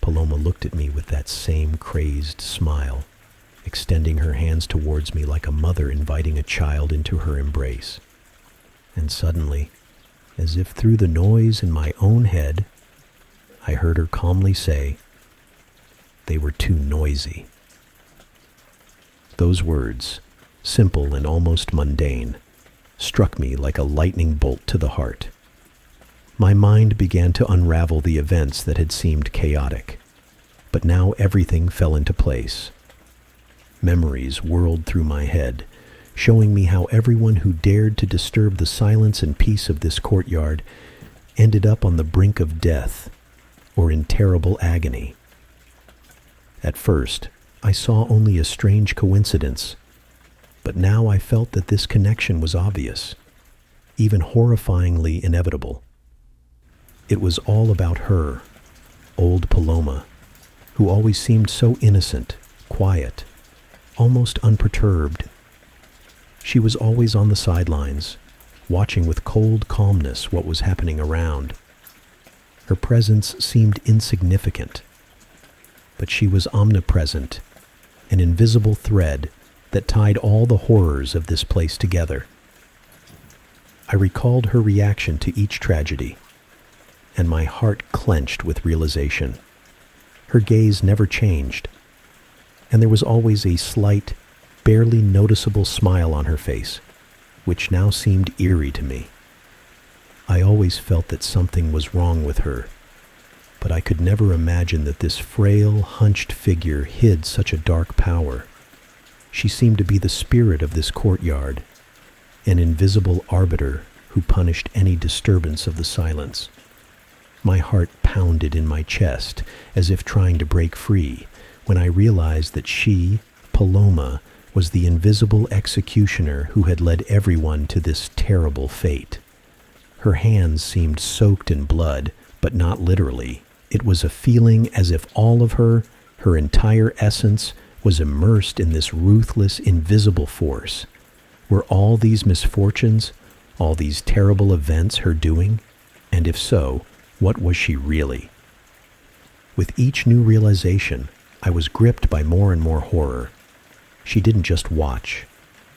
Paloma looked at me with that same crazed smile, extending her hands towards me like a mother inviting a child into her embrace. And suddenly, as if through the noise in my own head, I heard her calmly say, "They were too noisy." Those words, simple and almost mundane, struck me like a lightning bolt to the heart. My mind began to unravel the events that had seemed chaotic, but now everything fell into place. Memories whirled through my head, showing me how everyone who dared to disturb the silence and peace of this courtyard ended up on the brink of death or in terrible agony. At first, I saw only a strange coincidence, but now I felt that this connection was obvious, even horrifyingly inevitable. It was all about her, old Paloma, who always seemed so innocent, quiet, almost unperturbed. She was always on the sidelines, watching with cold calmness what was happening around. Her presence seemed insignificant, but she was omnipresent, an invisible thread that tied all the horrors of this place together. I recalled her reaction to each tragedy, and my heart clenched with realization. Her gaze never changed, and there was always a slight, barely noticeable smile on her face, which now seemed eerie to me. I always felt that something was wrong with her, but I could never imagine that this frail, hunched figure hid such a dark power. She seemed to be the spirit of this courtyard, an invisible arbiter who punished any disturbance of the silence. My heart pounded in my chest as if trying to break free when I realized that she, Paloma, was the invisible executioner who had led everyone to this terrible fate. Her hands seemed soaked in blood, but not literally. It was a feeling as if all of her entire essence, was immersed in this ruthless, invisible force. Were all these misfortunes, all these terrible events her doing? And if so, what was she really? With each new realization, I was gripped by more and more horror. She didn't just watch.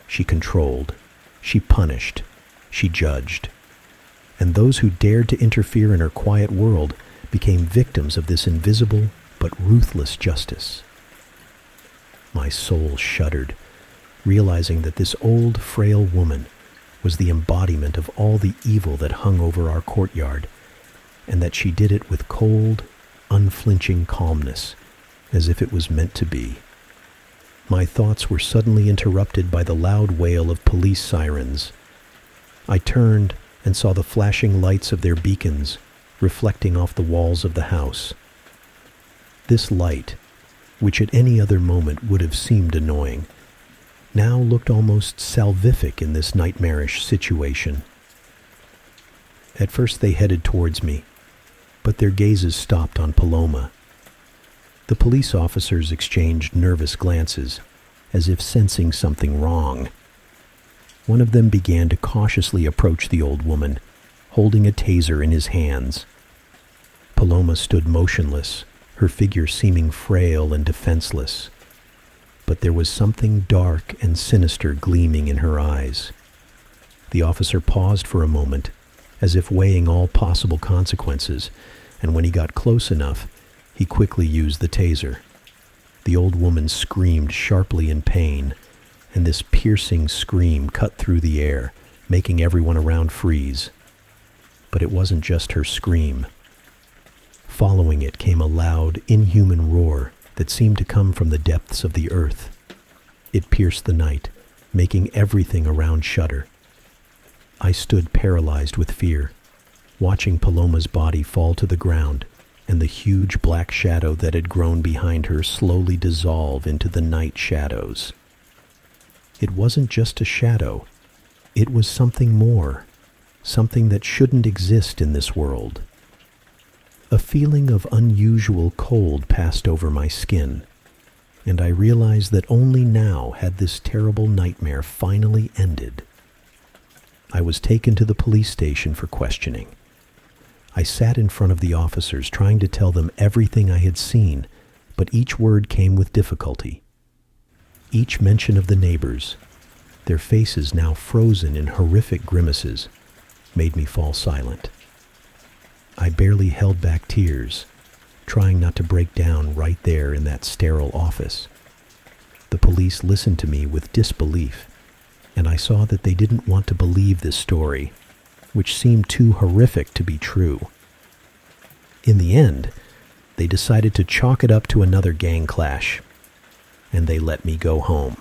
She controlled. She punished. She judged. And those who dared to interfere in her quiet world became victims of this invisible but ruthless justice. My soul shuddered, realizing that this old, frail woman was the embodiment of all the evil that hung over our courtyard, and that she did it with cold, unflinching calmness, as if it was meant to be. My thoughts were suddenly interrupted by the loud wail of police sirens. I turned and saw the flashing lights of their beacons reflecting off the walls of the house. This light, which at any other moment would have seemed annoying, now looked almost salvific in this nightmarish situation. At first they headed towards me, but their gazes stopped on Paloma. The police officers exchanged nervous glances, as if sensing something wrong. One of them began to cautiously approach the old woman, holding a taser in his hands. Paloma stood motionless, her figure seeming frail and defenseless. But there was something dark and sinister gleaming in her eyes. The officer paused for a moment, as if weighing all possible consequences, and when he got close enough, he quickly used the taser. The old woman screamed sharply in pain, and this piercing scream cut through the air, making everyone around freeze. But it wasn't just her scream. Following it came a loud, inhuman roar that seemed to come from the depths of the earth. It pierced the night, making everything around shudder. I stood paralyzed with fear, watching Paloma's body fall to the ground and the huge black shadow that had grown behind her slowly dissolve into the night shadows. It wasn't just a shadow. It was something more, something that shouldn't exist in this world. A feeling of unusual cold passed over my skin, and I realized that only now had this terrible nightmare finally ended. I was taken to the police station for questioning. I sat in front of the officers trying to tell them everything I had seen, but each word came with difficulty. Each mention of the neighbors, their faces now frozen in horrific grimaces, made me fall silent. I barely held back tears, trying not to break down right there in that sterile office. The police listened to me with disbelief, and I saw that they didn't want to believe this story, which seemed too horrific to be true. In the end, they decided to chalk it up to another gang clash, and they let me go home.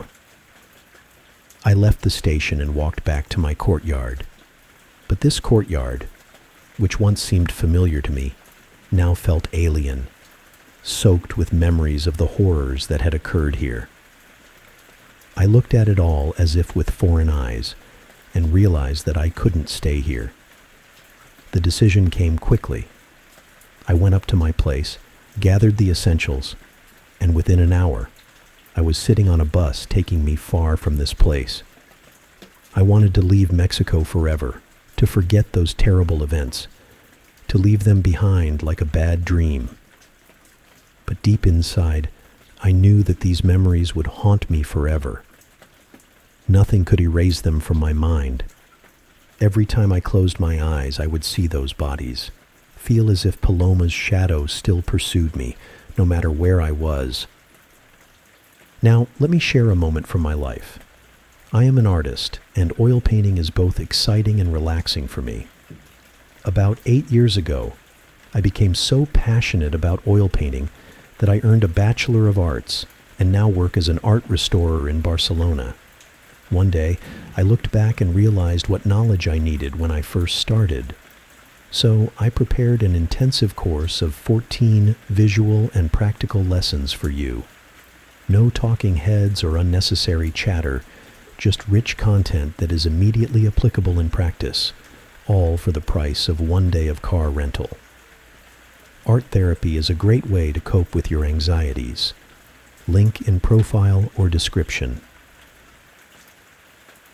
I left the station and walked back to my courtyard. But this courtyard, which once seemed familiar to me, now felt alien, soaked with memories of the horrors that had occurred here. I looked at it all as if with foreign eyes, and realized that I couldn't stay here. The decision came quickly. I went up to my place, gathered the essentials, and within an hour, I was sitting on a bus taking me far from this place. I wanted to leave Mexico forever, to forget those terrible events, to leave them behind like a bad dream. But deep inside, I knew that these memories would haunt me forever. Nothing could erase them from my mind. Every time I closed my eyes, I would see those bodies, feel as if Paloma's shadow still pursued me, no matter where I was. Now, let me share a moment from my life. I am an artist, and oil painting is both exciting and relaxing for me. About 8 years ago, I became so passionate about oil painting that I earned a Bachelor of Arts and now work as an art restorer in Barcelona. One day, I looked back and realized what knowledge I needed when I first started. So I prepared an intensive course of 14 visual and practical lessons for you. No talking heads or unnecessary chatter, just rich content that is immediately applicable in practice, all for the price of 1 day of car rental. Art therapy is a great way to cope with your anxieties. Link in profile or description.